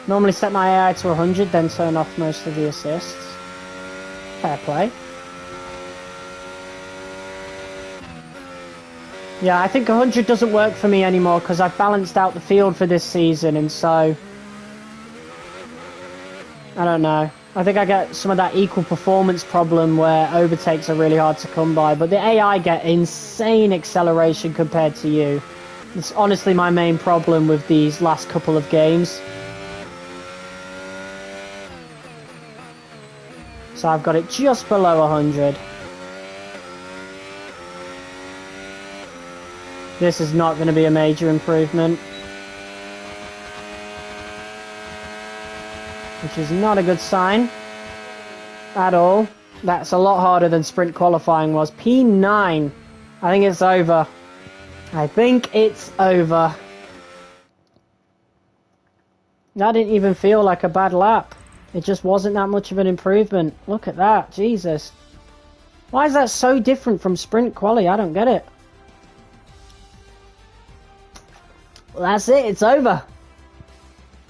Normally set my AI to 100, then turn off most of the assists. Fair play. Yeah, I think 100 doesn't work for me anymore because I've balanced out the field for this season, and so I don't know. I think I get some of that equal performance problem where overtakes are really hard to come by, but the AI get insane acceleration compared to you. It's honestly my main problem with these last couple of games. So I've got it just below 100. This is not going to be a major improvement. Which is not a good sign. At all. That's a lot harder than sprint qualifying was. P9. I think it's over. I think it's over. That didn't even feel like a bad lap. It just wasn't that much of an improvement. Look at that. Jesus. Why is that so different from sprint quali? I don't get it. Well, that's it. It's over.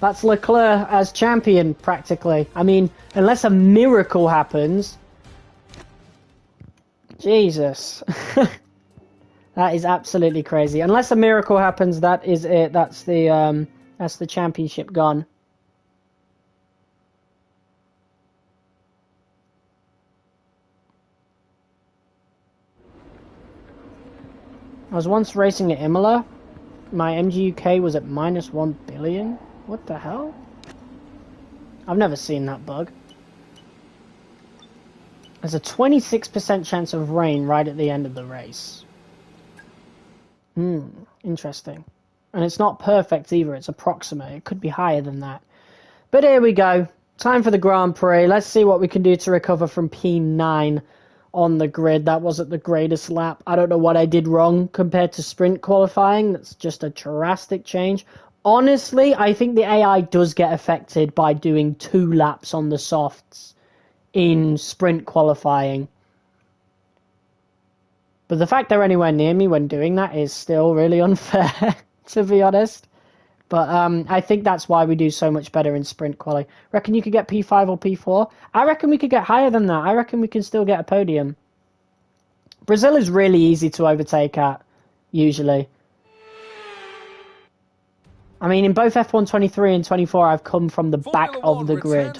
That's LECLERC as champion, practically. I mean, unless a miracle happens. Jesus. That is absolutely crazy. Unless a miracle happens, that is it. That's the championship gone. I was once racing at Imola. My MGUK was at -1 billion. What the hell? I've never seen that bug. There's a 26% chance of rain right at the end of the race. Interesting. And it's not perfect either, it's approximate. It could be higher than that. But here we go. Time for the Grand Prix. Let's see what we can do to recover from P9 on the grid. That wasn't the greatest lap. I don't know what I did wrong compared to sprint qualifying. That's just a drastic change. Honestly, I think the AI does get affected by doing 2 laps on the softs in sprint qualifying. But the fact they're anywhere near me when doing that is still really unfair, to be honest. But I think that's why we do so much better in sprint quali. Reckon you could get P5 or P4? I reckon we could get higher than that. I reckon we can still get a podium. Brazil is really easy to overtake at, usually. I mean, in both F1 23 and 24, I've come from the back of the grid.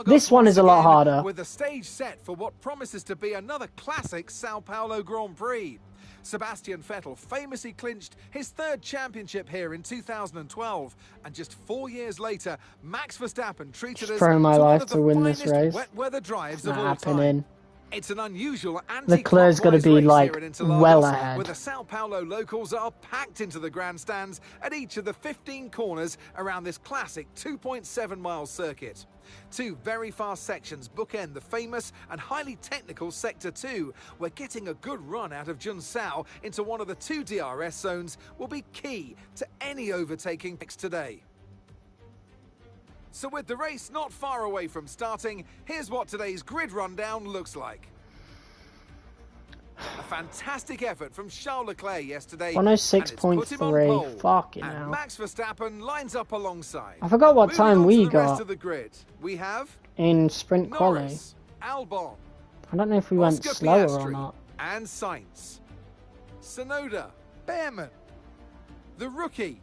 This one is a lot harder. With the stage set for what promises to be another classic Sao Paulo Grand Prix. Sebastian Vettel famously clinched his 3rd championship here in 2012, and just 4 years later, Max Verstappen treated us to one of the finest wet weather drives of all time. It's an unusual Leclerc's got to be like well ahead. Where the Sao Paulo locals are packed into the grandstands at each of the 15 corners around this classic 2.7-mile circuit. Two very fast sections bookend the famous and highly technical Sector 2, where getting a good run out of Junsao into one of the two DRS zones will be key to any overtaking today. So with the race not far away from starting, here's what today's grid rundown looks like. A fantastic effort from Charles Leclerc yesterday. 106.3. Fucking hell. Max Verstappen lines up alongside. I forgot what time we got. Rest of the grid. We have in sprint quali. Albon. I don't know if we went slower or not. And Sainz. Sonoda. Behrman. The rookie.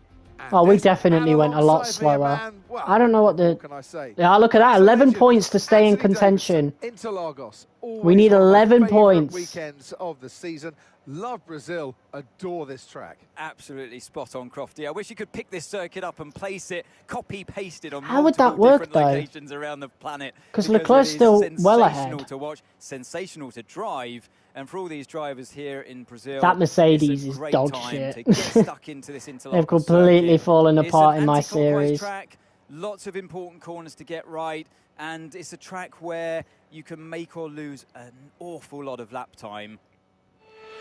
Oh, we definitely went a lot slower. Well, I don't know what the... What can I say? Yeah, look at that. 11 points to stay in contention. Interlagos. We need 11 points. Weekends of the season. Love Brazil. Adore this track. Absolutely spot on, Crofty. I wish you could pick this circuit up and place it, copy-paste it on How would that work, different though? locations around the planet. Because Leclerc's still well ahead. Sensational to watch, sensational to drive, and for all these drivers here in Brazil, that Mercedes is dog shit. To get stuck into this They've completely fallen apart in my series. Track, lots of important corners to get right, and it's a track where you can make or lose an awful lot of lap time.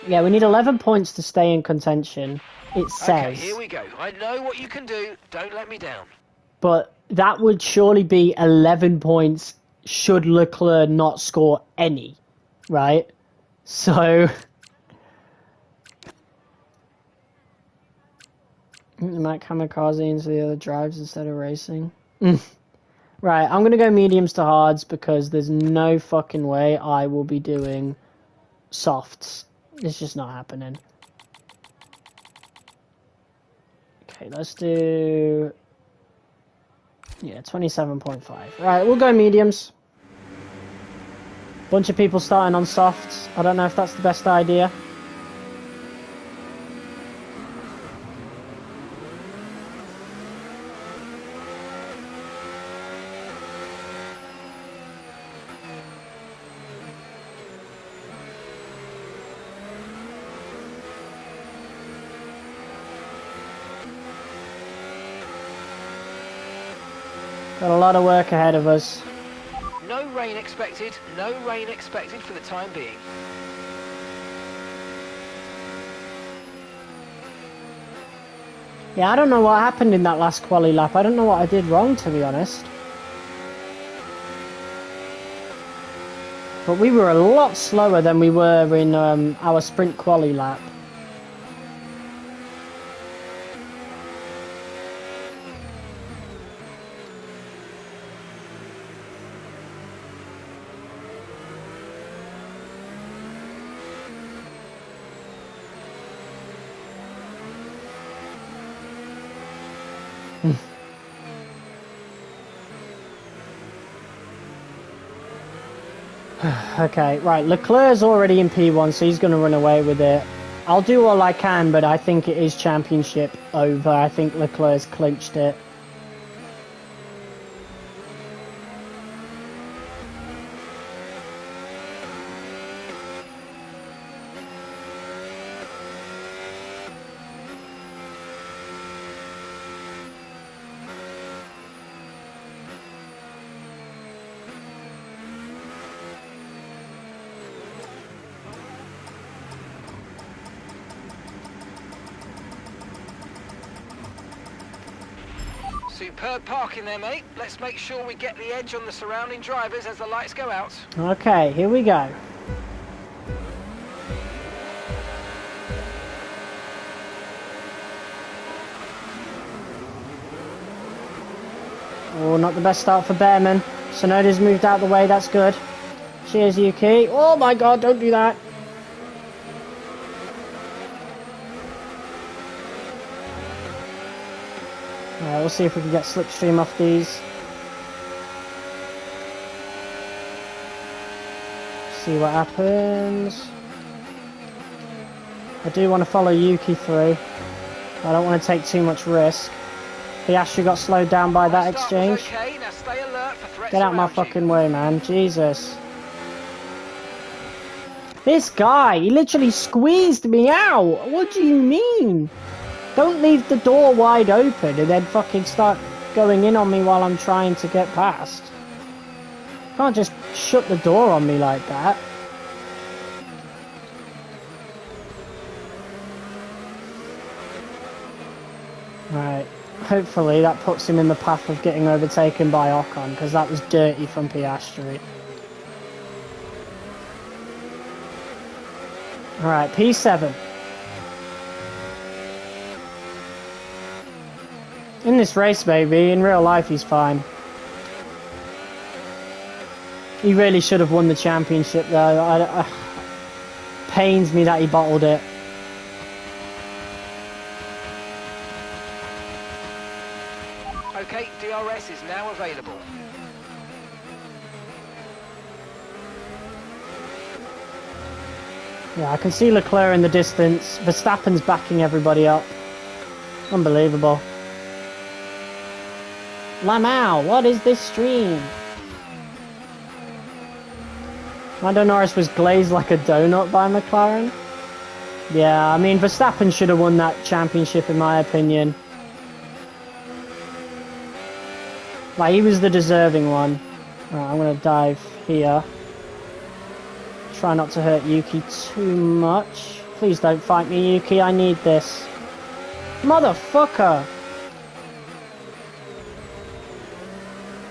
Yeah, we need 11 points to stay in contention, it says. Okay, here we go. I know what you can do. Don't let me down. But that would surely be 11 points should Leclerc not score any, right? So... Matt kamikaze into the other drives instead of racing. Right, I'm going to go mediums to hards because there's no fucking way I will be doing softs. It's just not happening. Okay, let's do... Yeah, 27.5. Right, we'll go mediums. Bunch of people starting on softs. I don't know if that's the best idea. Got a lot of work ahead of us. No rain expected. No rain expected for the time being. Yeah, I don't know what happened in that last quali lap. I don't know what I did wrong, to be honest. But we were a lot slower than we were in our sprint quali lap. Okay, right, Leclerc's already in P1, so he's going to run away with it. I'll do all I can, but I think it is championship over. I think Leclerc's clinched it. Superb parking there, mate. Let's make sure we get the edge on the surrounding drivers as the lights go out. Okay, here we go. Oh, not the best start for Behrman. Sonoda's moved out the way, that's good. Cheers, Yuki. Oh my god, don't do that. We'll see if we can get slipstream off these. See what happens. I do want to follow Yuki through. I don't want to take too much risk. He actually got slowed down by that exchange. Okay. Now stay alert for threats. Get out my fucking way, man. Jesus. This guy, he literally squeezed me out. What do you mean? Don't leave the door wide open and then fucking start going in on me while I'm trying to get past. Can't just shut the door on me like that. Right, hopefully that puts him in the path of getting overtaken by Ocon, because that was dirty from Piastri. Alright, P7. In this race, baby, in real life he's fine. He really should have won the championship though. Pains me that he bottled it. Okay, DRS is now available. Yeah, I can see LeClerc in the distance. Verstappen's backing everybody up. Unbelievable. Lamau, what is this stream? Lando Norris was glazed like a donut by McLaren. Yeah, I mean, Verstappen should have won that championship in my opinion. Like, he was the deserving one. Right, I'm going to dive here. Try not to hurt Yuki too much. Please don't fight me, Yuki, I need this. Motherfucker!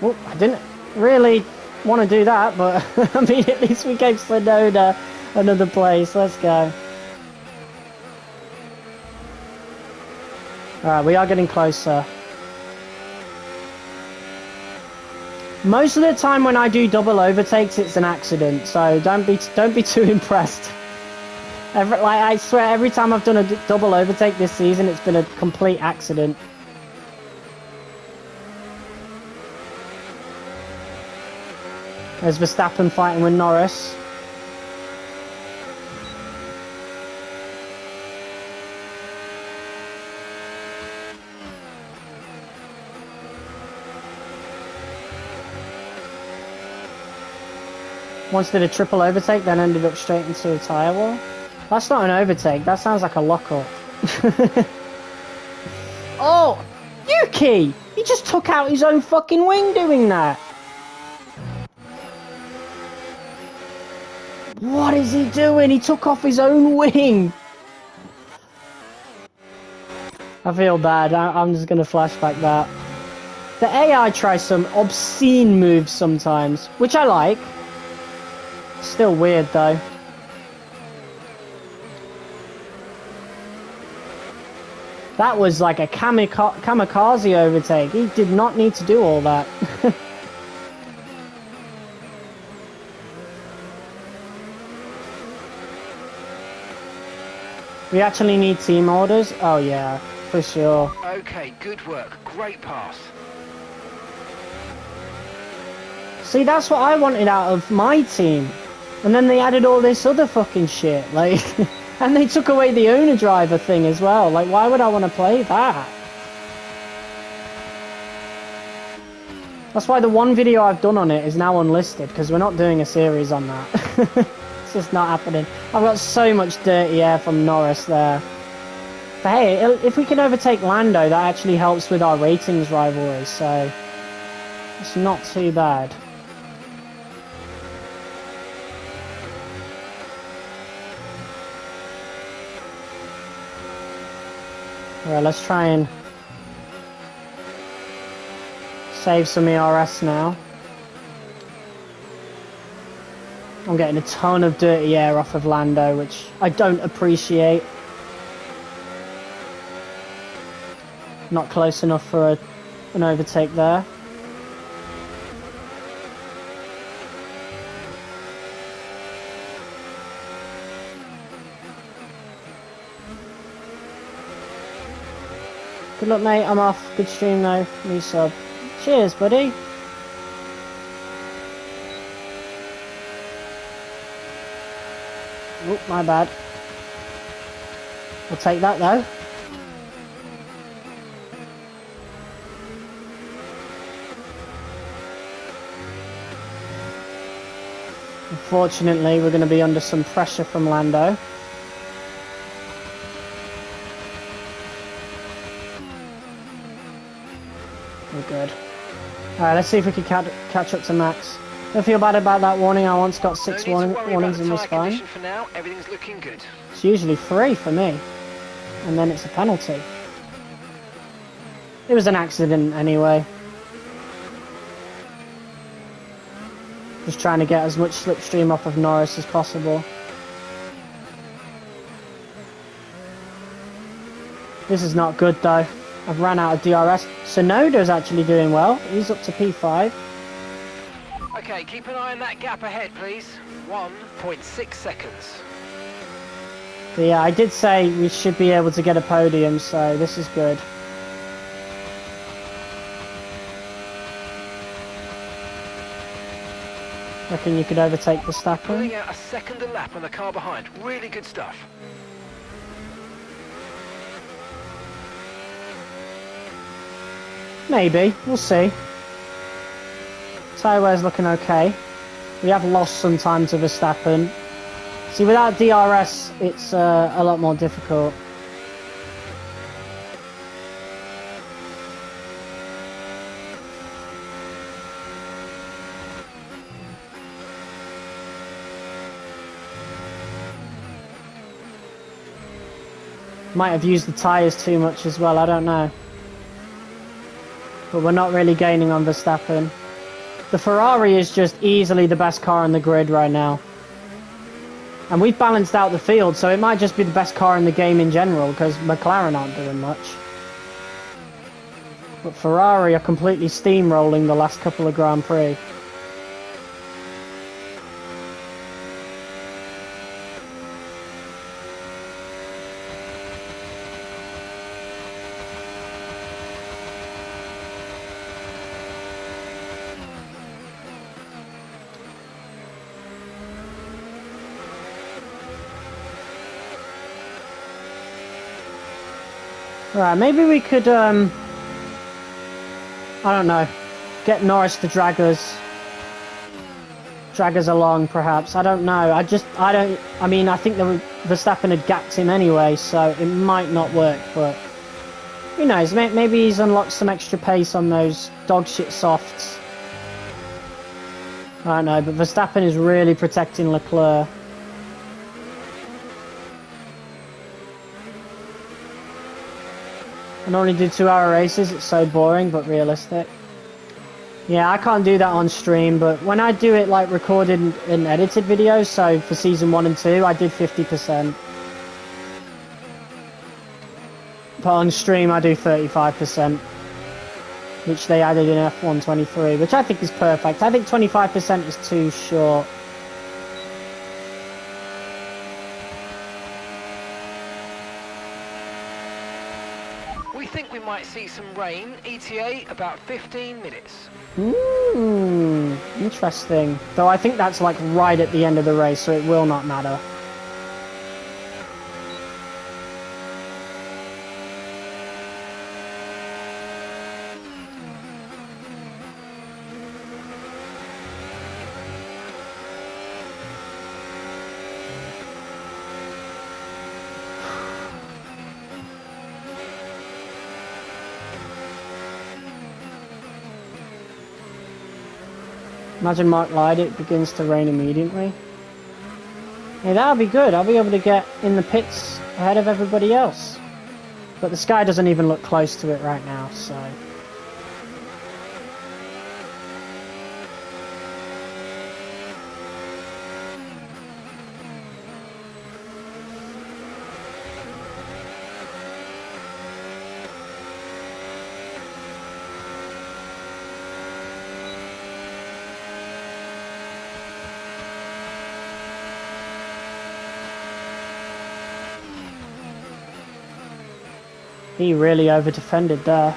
Oh, I didn't really want to do that, but I mean, at least we gave Tsunoda another place. Let's go. Alright, we are getting closer. Most of the time when I do double overtakes, it's an accident, so don't be too impressed. I swear, every time I've done a double overtake this season, it's been a complete accident. There's Verstappen fighting with Norris. Once did a triple overtake, then ended up straight into a tyre wall. That's not an overtake, that sounds like a lock-up. Oh! Yuki! He just took out his own fucking wing doing that! What is he doing? He took off his own wing! I feel bad, I'm just gonna flashback that. The AI tries some obscene moves sometimes, which I like. Still weird though. That was like a kamikaze overtake. He did not need to do all that. We actually need team orders? Oh yeah, for sure. Okay, good work. Great pass. See, that's what I wanted out of my team. And then they added all this other fucking shit, like, and they took away the owner driver thing as well. Like, why would I want to play that? That's why the one video I've done on it is now unlisted, because we're not doing a series on that. It's just not happening. I've got so much dirty air from Norris there. But hey, if we can overtake Lando, that actually helps with our ratings rivalry, so it's not too bad. Alright, let's try and save some ERS now. I'm getting a ton of dirty air off of Lando, which I don't appreciate. Not close enough for an overtake there. Good luck, mate. I'm off. Good stream, though. New sub. Cheers, buddy. Oh, my bad. I'll take that, though. Unfortunately, we're going to be under some pressure from Lando. We're good. Alright, let's see if we can catch up to Max. Don't feel bad about that warning. I once got 6 warnings and was fine. For now, everything's looking good. It's usually 3 for me. And then it's a penalty. It was an accident anyway. Just trying to get as much slipstream off of Norris as possible. This is not good though. I've ran out of DRS. Sonoda's actually doing well. He's up to P5. Okay, keep an eye on that gap ahead, please. 1.6 seconds. But yeah, I did say we should be able to get a podium, so this is good. Reckon you could overtake Verstappen? Pulling out a second a lap on the car behind. Really good stuff. Maybe. We'll see. Tyre wear's looking okay. We have lost some time to Verstappen. See, without DRS, it's a lot more difficult. Might have used the tyres too much as well, I don't know. But we're not really gaining on Verstappen. The Ferrari is just easily the best car on the grid right now. And we've balanced out the field, so it might just be the best car in the game in general, because McLaren aren't doing much. But Ferrari are completely steamrolling the last couple of Grand Prix. Right, maybe we could, I don't know, get Norris to drag us along, perhaps. I don't know. I mean, I think Verstappen had gapped him anyway, so it might not work, but who knows? Maybe he's unlocked some extra pace on those dogshit softs. I don't know, but Verstappen is really protecting Leclerc. I normally do 2-hour races, it's so boring but realistic. Yeah, I can't do that on stream, but when I do it like recorded and edited videos, so for season 1 and 2, I did 50%. But on stream I do 35%, which they added in F1 23, which I think is perfect. I think 25% is too short. We think we might see some rain, ETA about 15 minutes. Interesting. Though I think that's like right at the end of the race, so it will not matter. Imagine Mark lied, it begins to rain immediately. Hey, that'll be good. I'll be able to get in the pits ahead of everybody else. But the sky doesn't even look close to it right now, so... He really over-defended there.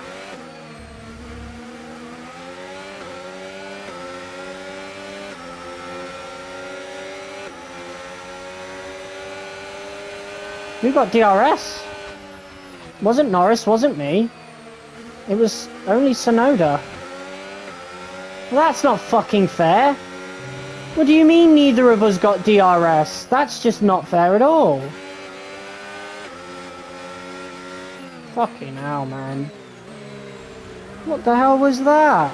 Who got DRS? Wasn't Norris, wasn't me. It was only Sonoda. Well, that's not fucking fair. What do you mean neither of us got DRS? That's just not fair at all. Fucking hell, man. What the hell was that?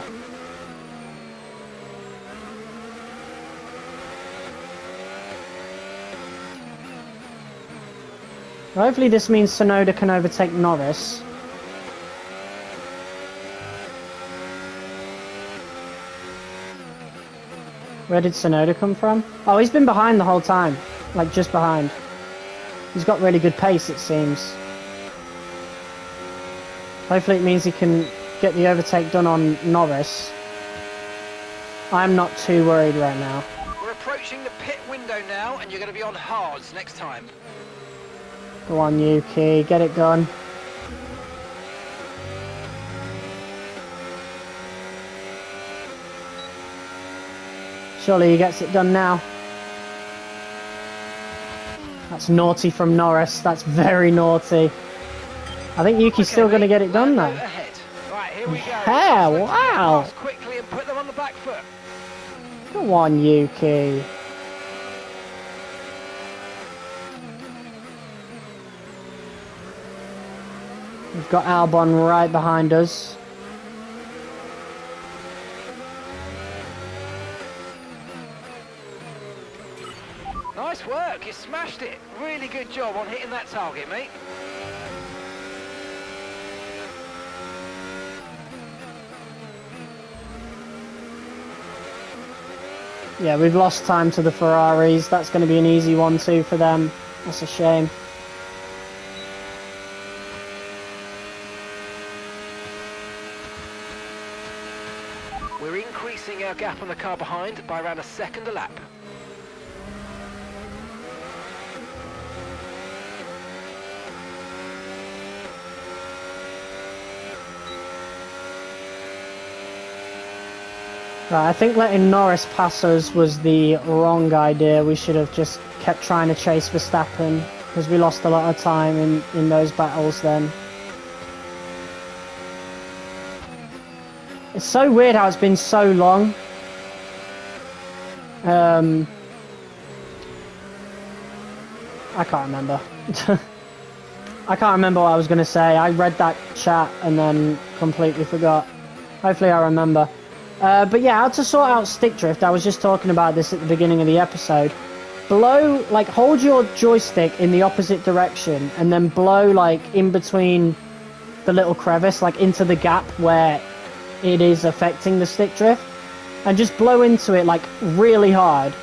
Hopefully this means Tsunoda can overtake Norris. Where did Tsunoda come from? Oh, he's been behind the whole time. Like, just behind. He's got really good pace, it seems. Hopefully it means he can get the overtake done on Norris. I'm not too worried right now. We're approaching the pit window now, and you're going to be on hards next time. Go on, Yuki, get it done. Surely he gets it done now. That's naughty from Norris. That's very naughty. I think Yuki's still going to get it done though. Right, here we go. Yeah, wow. Quickly and put them on the back foot. Go on, Yuki. We've got Albon right behind us. Nice work, you smashed it. Really good job on hitting that target, mate. Yeah, we've lost time to the Ferraris. That's going to be an easy 1-2 for them. That's a shame. We're increasing our gap on the car behind by around a second a lap. Right, I think letting Norris pass us was the wrong idea. We should have just kept trying to chase Verstappen, because we lost a lot of time in those battles then. It's so weird how it's been so long. I can't remember. I can't remember what I was going to say. I read that chat and then completely forgot. Hopefully I remember. But yeah, how to sort out stick drift, I was just talking about this at the beginning of the episode. Blow, like, hold your joystick in the opposite direction and then blow, like, in between the little crevice, like, into the gap where it is affecting the stick drift. And just blow into it, like, really hard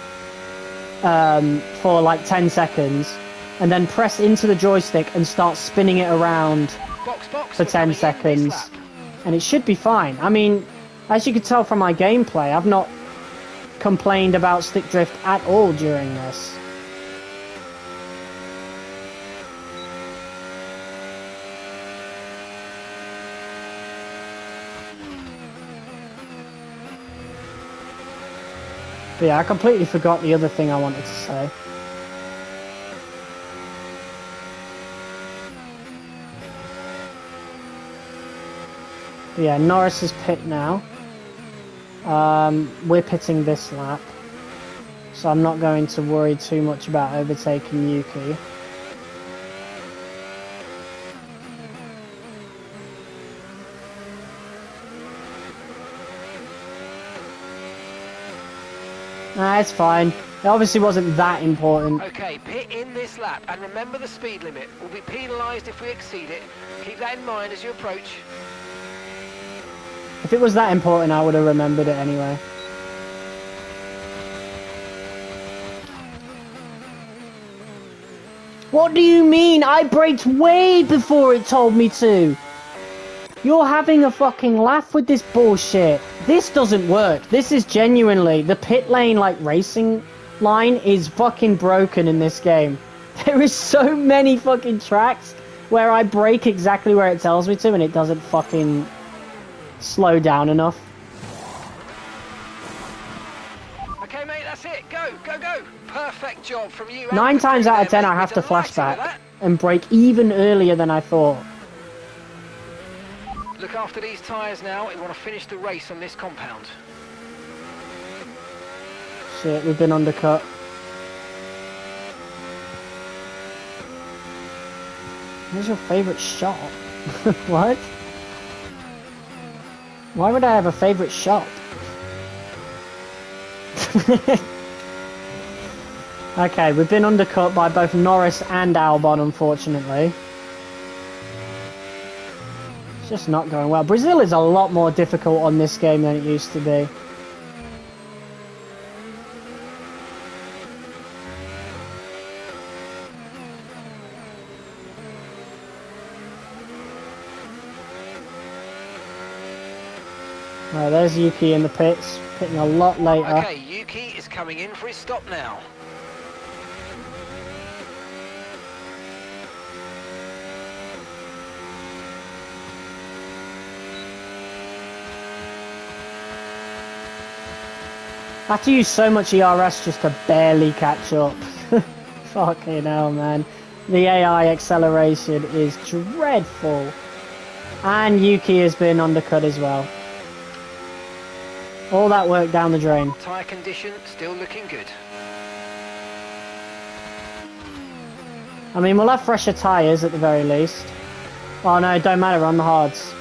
for, like, 10 seconds. And then press into the joystick and start spinning it around for 10 seconds. And it should be fine. I mean, as you can tell from my gameplay, I've not complained about stick drift at all during this. But yeah, I completely forgot the other thing I wanted to say. But yeah, Norris is pit now. We're pitting this lap, so I'm not going to worry too much about overtaking Yuki. Nah, it's fine. It obviously wasn't that important. Okay, pit in this lap, and remember the speed limit. We'll be penalised if we exceed it. Keep that in mind as you approach. If it was that important, I would have remembered it anyway. What do you mean? I braked way before it told me to. You're having a fucking laugh with this bullshit. This doesn't work. This is genuinely, the pit lane, like, racing line is fucking broken in this game. There is so many fucking tracks where I brake exactly where it tells me to and it doesn't fucking slow down enough. Okay, mate, that's it. Go, go, go. Perfect job from you. 9 times out of 10 I have to flashback and brake even earlier than I thought. Look after these tyres now. We want to finish the race on this compound. Shit, we've been undercut. Where's your favourite shop? What? Why would I have a favourite shop? Okay, we've been undercut by both Norris and Albon, unfortunately. It's just not going well. Brazil is a lot more difficult on this game than it used to be. Right, there's Yuki in the pits, pitting a lot later. Okay, Yuki is coming in for his stop now. I have to use so much ERS just to barely catch up. Fucking hell, man. The AI acceleration is dreadful. And Yuki has been undercut as well. All that work down the drain. Tyre condition still looking good. I mean, we'll have fresher tyres at the very least. Oh no, it don't matter on the hards.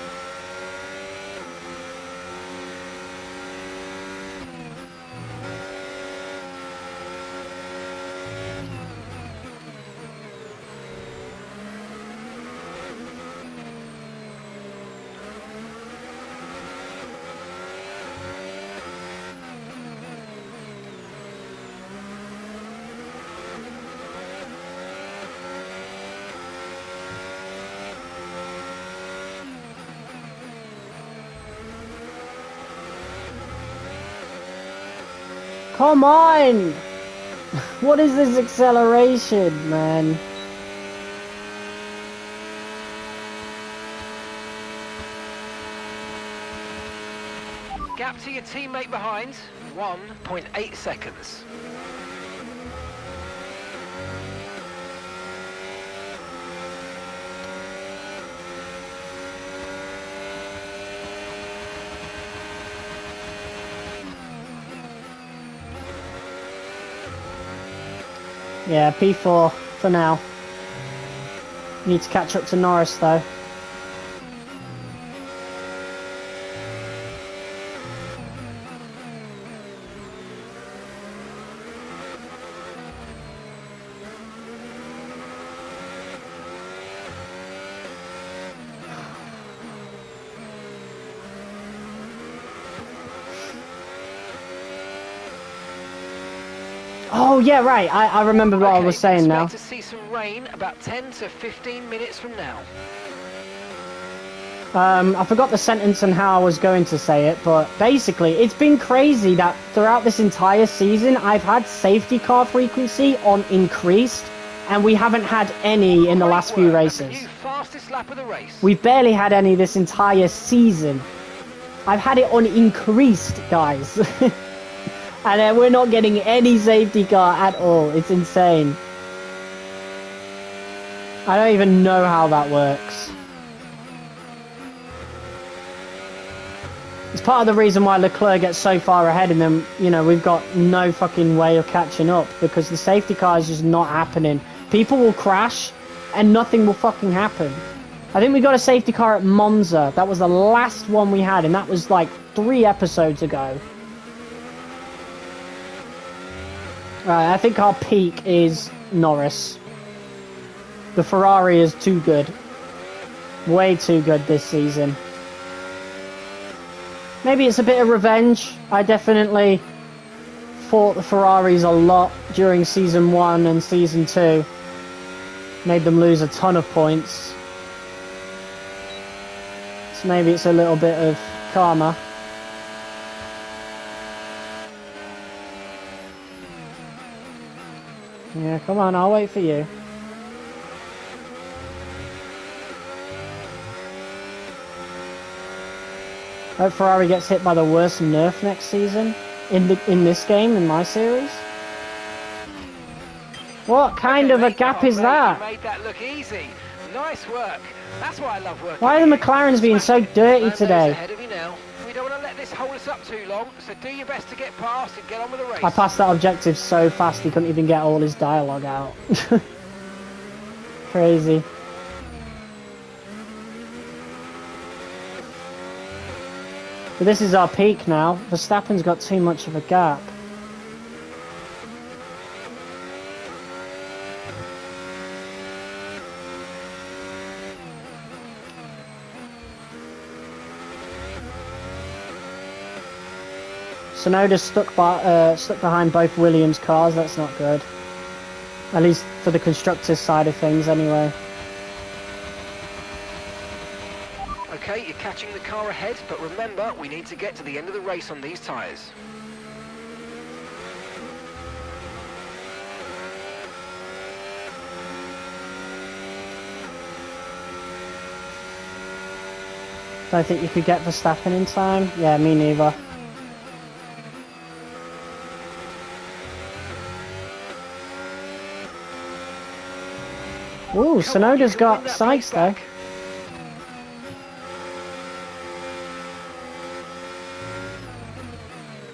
Come on! What is this acceleration, man? Gap to your teammate behind, 1.8 seconds. Yeah, P4 for now. Need to catch up to Norris though. Oh yeah, right. I remember what I was saying now. Expect to see some rain about 10 to 15 minutes from now. I forgot the sentence and how I was going to say it, but basically, it's been crazy that throughout this entire season, I've had safety car frequency on increased, and we haven't had any in the last few races. Fastest lap of the race. We've barely had any this entire season. I've had it on increased, guys. And we're not getting any safety car at all. It's insane. I don't even know how that works. It's part of the reason why Leclerc gets so far ahead and then, you know, we've got no fucking way of catching up because the safety car is just not happening. People will crash and nothing will fucking happen. I think we got a safety car at Monza. That was the last one we had and that was like 3 episodes ago. Right, I think our peak is Norris. The Ferrari is too good. Way too good this season. Maybe it's a bit of revenge. I definitely fought the Ferraris a lot during Season 1 and Season 2. Made them lose a ton of points. So maybe it's a little bit of karma. Yeah, come on, I'll wait for you. Hope Ferrari gets hit by the worst nerf next season in this game, in my series. What kind of a gap is that? You made that look easy. Nice work. That's why I love working. Why are the McLarens being so dirty today? Ahead of you now. We don't want to let this this hold us up too long, so do your best to get past and get on with the race. I passed that objective so fast he couldn't even get all his dialogue out. Crazy. But this is our peak now. Verstappen's got too much of a gap. Tsunoda's stuck behind both Williams cars. That's not good. At least for the constructors' side of things, anyway. Okay, you're catching the car ahead, but remember, we need to get to the end of the race on these tyres. Don't think you could get Verstappen in time? Yeah, me neither. Ooh, Tsunoda's got sights though.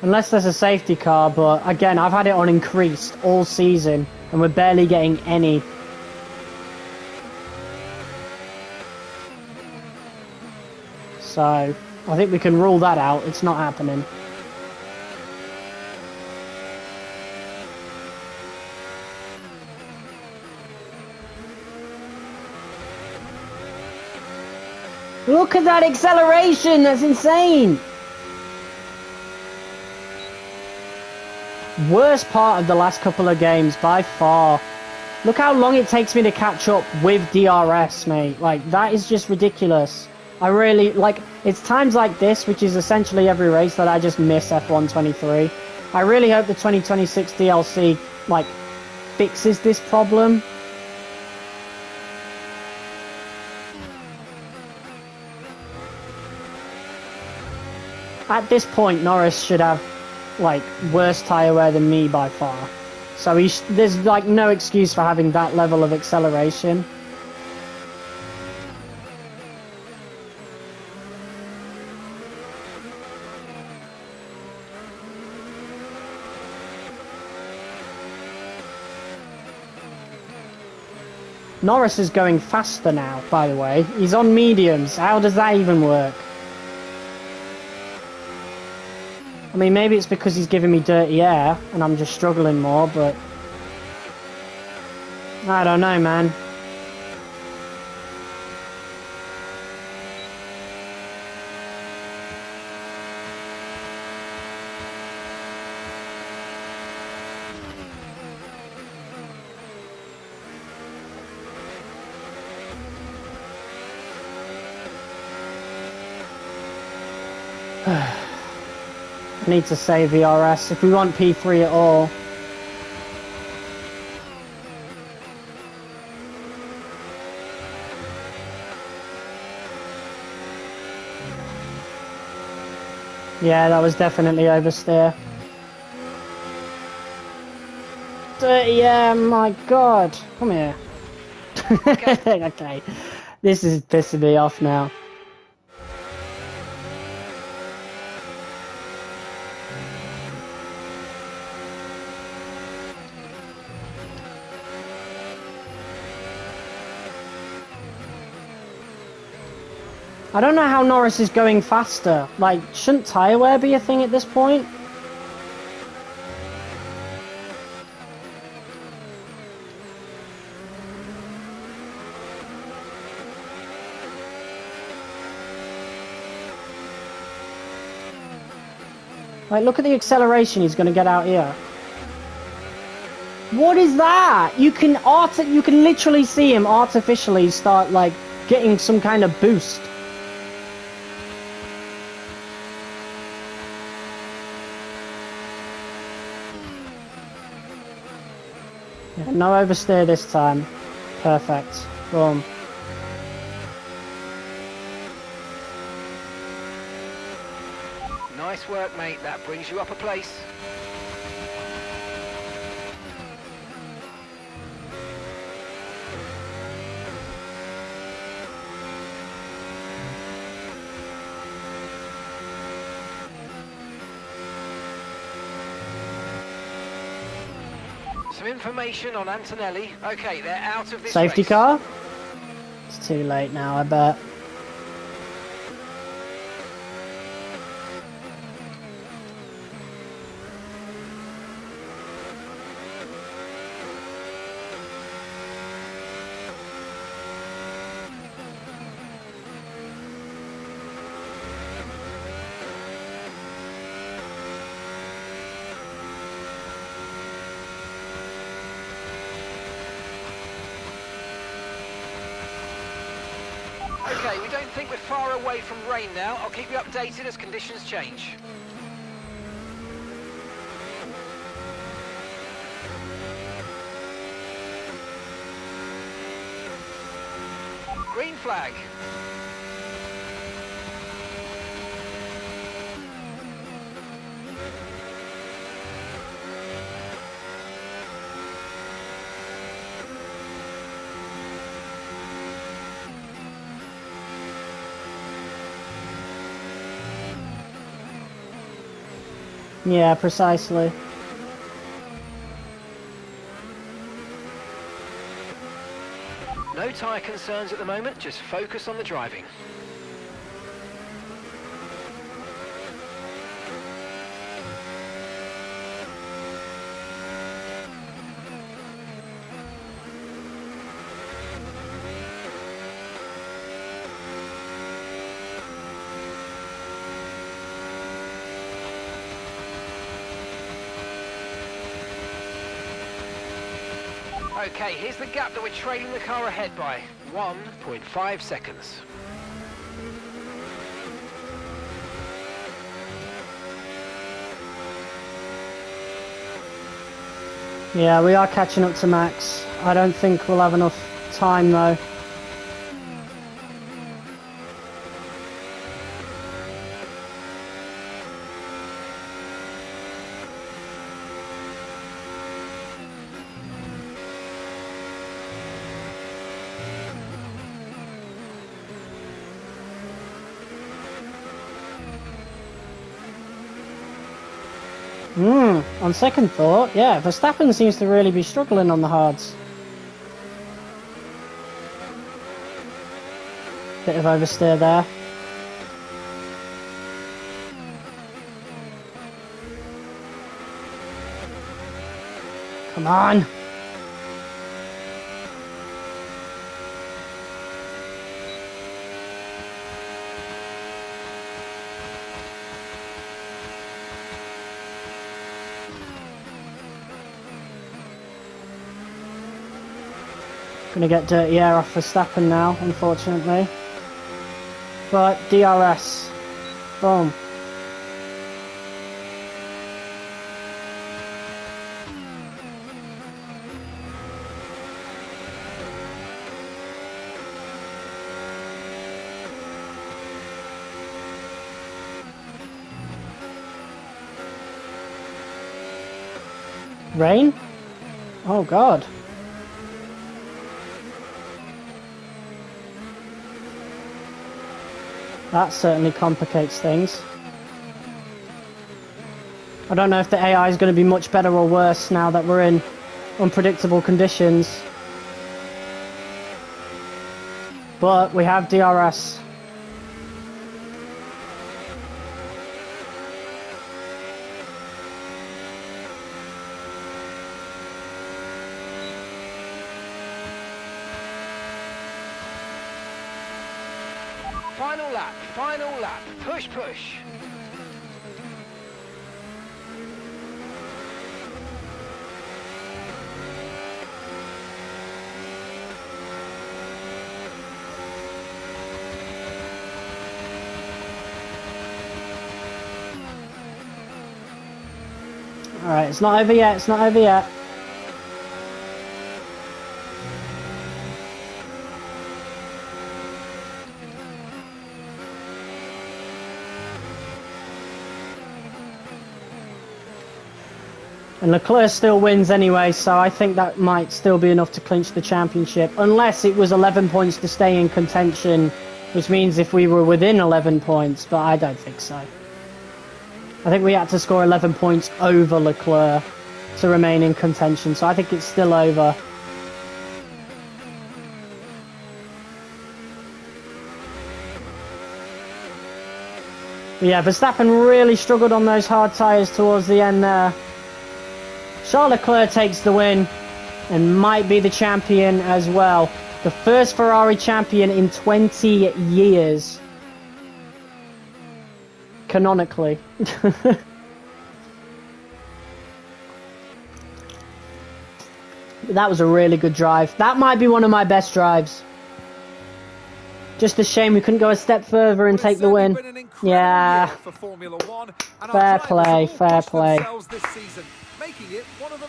Unless there's a safety car, but again, I've had it on increased all season, and we're barely getting any. So, I think we can rule that out. It's not happening. Look at that acceleration! That's insane! Worst part of the last couple of games, by far. Look how long it takes me to catch up with DRS, mate. Like, that is just ridiculous. I really, like, it's times like this, which is essentially every race, that I just miss F1 23. I really hope the 2026 DLC, like, fixes this problem. At this point, Norris should have, like, worse tyre wear than me by far. So there's, like, no excuse for having that level of acceleration. Norris is going faster now, by the way. He's on mediums. How does that even work? I mean, maybe it's because he's giving me dirty air and I'm just struggling more, but I don't know, man. I need to save VRS if we want P3 at all. Yeah, that was definitely oversteer. Yeah, my god. Come here. Okay. This is pissing me off now. I don't know how Norris is going faster. Like, shouldn't tyre wear be a thing at this point? Like, look at the acceleration he's going to get out here. What is that? You can literally see him artificially start, like, getting some kind of boost. Yeah, no oversteer this time. Perfect. Boom. Nice work, mate. That brings you up a place. some information on Antonelli. Okay, they're out of this Safety race. car? It's too late now, I bet. Okay, we don't think we're far away from rain now. I'll keep you updated as conditions change. Green flag. Yeah, precisely. No tyre concerns at the moment, just focus on the driving. Okay, here's the gap that we're trailing the car ahead by. 1.5 seconds. Yeah, we are catching up to Max. I don't think we'll have enough time though. On second thought, yeah, Verstappen seems to really be struggling on the hards. Bit of oversteer there. Come on! Gonna get dirty air off Verstappen now, unfortunately. But DRS. Boom. Rain? Oh god. That certainly complicates things. I don't know if the AI is going to be much better or worse now that we're in unpredictable conditions. But we have DRS. Final lap, push, push. Alright, it's not over yet, it's not over yet. And LECLERC still wins anyway, so I think that might still be enough to clinch the championship. Unless it was 11 points to stay in contention, which means if we were within 11 points, but I don't think so. I think we had to score 11 points over LECLERC to remain in contention. So I think it's still over. Yeah, Verstappen really struggled on those hard tyres towards the end there. Charles Leclerc takes the win and might be the champion as well. The first Ferrari champion in 20 years. Canonically. That was a really good drive. That might be one of my best drives. Just a shame we couldn't go a step further and take the win. Yeah. Fair play, fair play.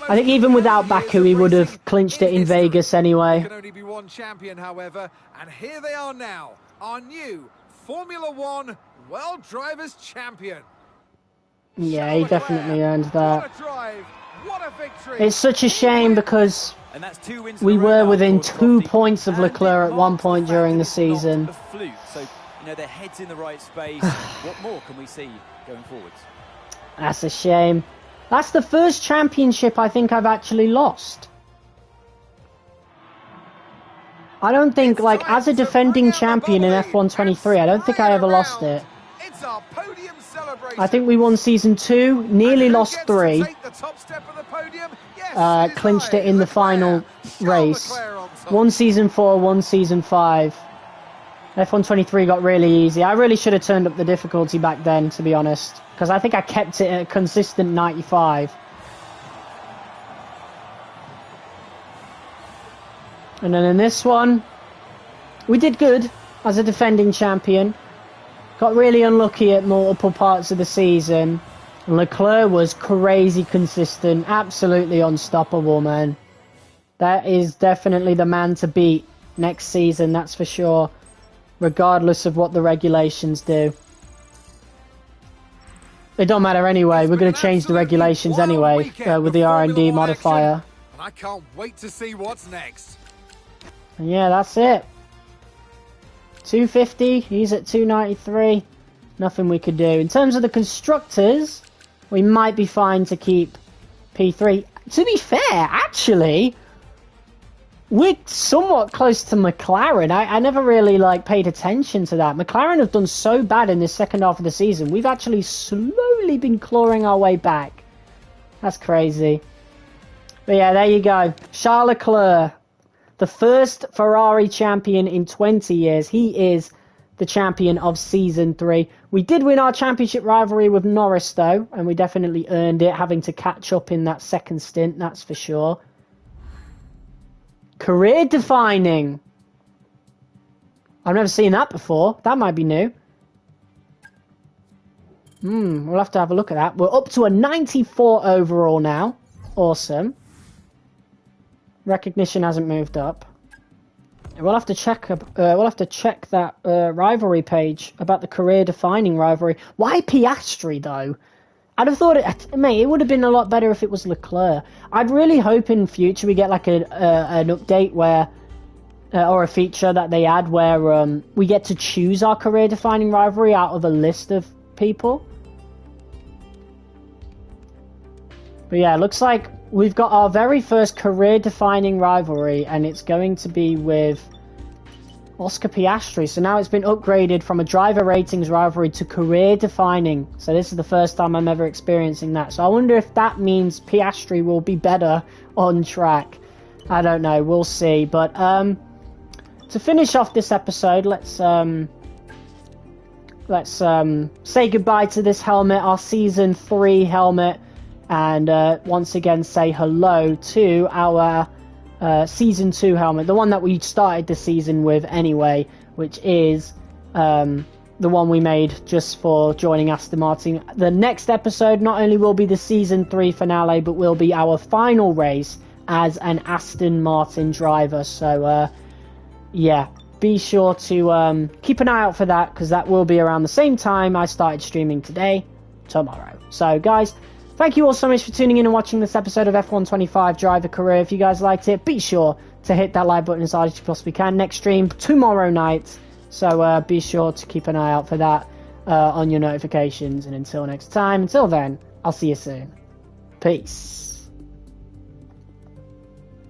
I think even without Baku, he would have clinched it in Vegas anyway. There can only be one champion, however, and here they are now, our new Formula One World Drivers' Champion. Yeah, he definitely earned that. What a drive, what a victory. It's such a shame because we were within 2 points of Leclerc at one point during the season. So, you know, their head's in the right space. What more can we see going forwards? That's a shame. That's the first championship I think I've actually lost. I don't think, like, as a defending champion in F1 23, I don't think I ever lost it. It's our podium celebration. I think we won Season 2, nearly lost 3. Clinched it in the final race. Won Season 4, won Season 5. F1 23 got really easy. I really should have turned up the difficulty back then, to be honest. Because I think I kept it at a consistent 95. And then in this one, we did good as a defending champion. Got really unlucky at multiple parts of the season. And Leclerc was crazy consistent, absolutely unstoppable, man. That is definitely the man to beat next season, that's for sure. Regardless of what the regulations do. It don't matter anyway, we're going to change the regulations anyway with the R&D modifier. I can't wait to see what's next. And yeah, that's it. 250, he's at 293. Nothing we could do. In terms of the constructors, we might be fine to keep P3. To be fair, actually, we're somewhat close to McLaren. I never really paid attention to that. McLaren have done so bad in this second half of the season. We've actually slowly been clawing our way back. That's crazy. But yeah, there you go. Charles Leclerc, the first Ferrari champion in 20 years. He is the champion of Season 3. We did win our championship rivalry with Norris, though, and we definitely earned it, having to catch up in that second stint, that's for sure. Career defining. I've never seen that before. That might be new. We'll have to have a look at that. We're up to a 94 overall now. Awesome. Recognition hasn't moved up. We'll have to check. We'll have to check that rivalry page about the career-defining rivalry. Why Piastri though? I'd have thought it would have been a lot better if it was Leclerc. I'd really hope in future we get like an update where, or a feature that they add where we get to choose our career-defining rivalry out of a list of people. But yeah, it looks like we've got our very first career-defining rivalry, and it's going to be with Oscar Piastri. So now it's been upgraded from a driver ratings rivalry to career-defining. So this is the first time I'm ever experiencing that. So I wonder if that means Piastri will be better on track. I don't know. We'll see. But to finish off this episode, let's say goodbye to this helmet, our Season 3 helmet. And once again say hello to our Season 2 helmet, the one that we started the season with anyway, which is the one we made just for joining Aston Martin. The next episode not only will be the Season 3 finale, but will be our final race as an Aston Martin driver. So yeah, be sure to keep an eye out for that, because that will be around the same time I started streaming today, tomorrow. So guys, thank you all so much for tuning in and watching this episode of F1 25 Driver Career. If you guys liked it, be sure to hit that like button as hard as you possibly can. Next stream tomorrow night, so be sure to keep an eye out for that on your notifications. And until next time, until then, I'll see you soon. Peace.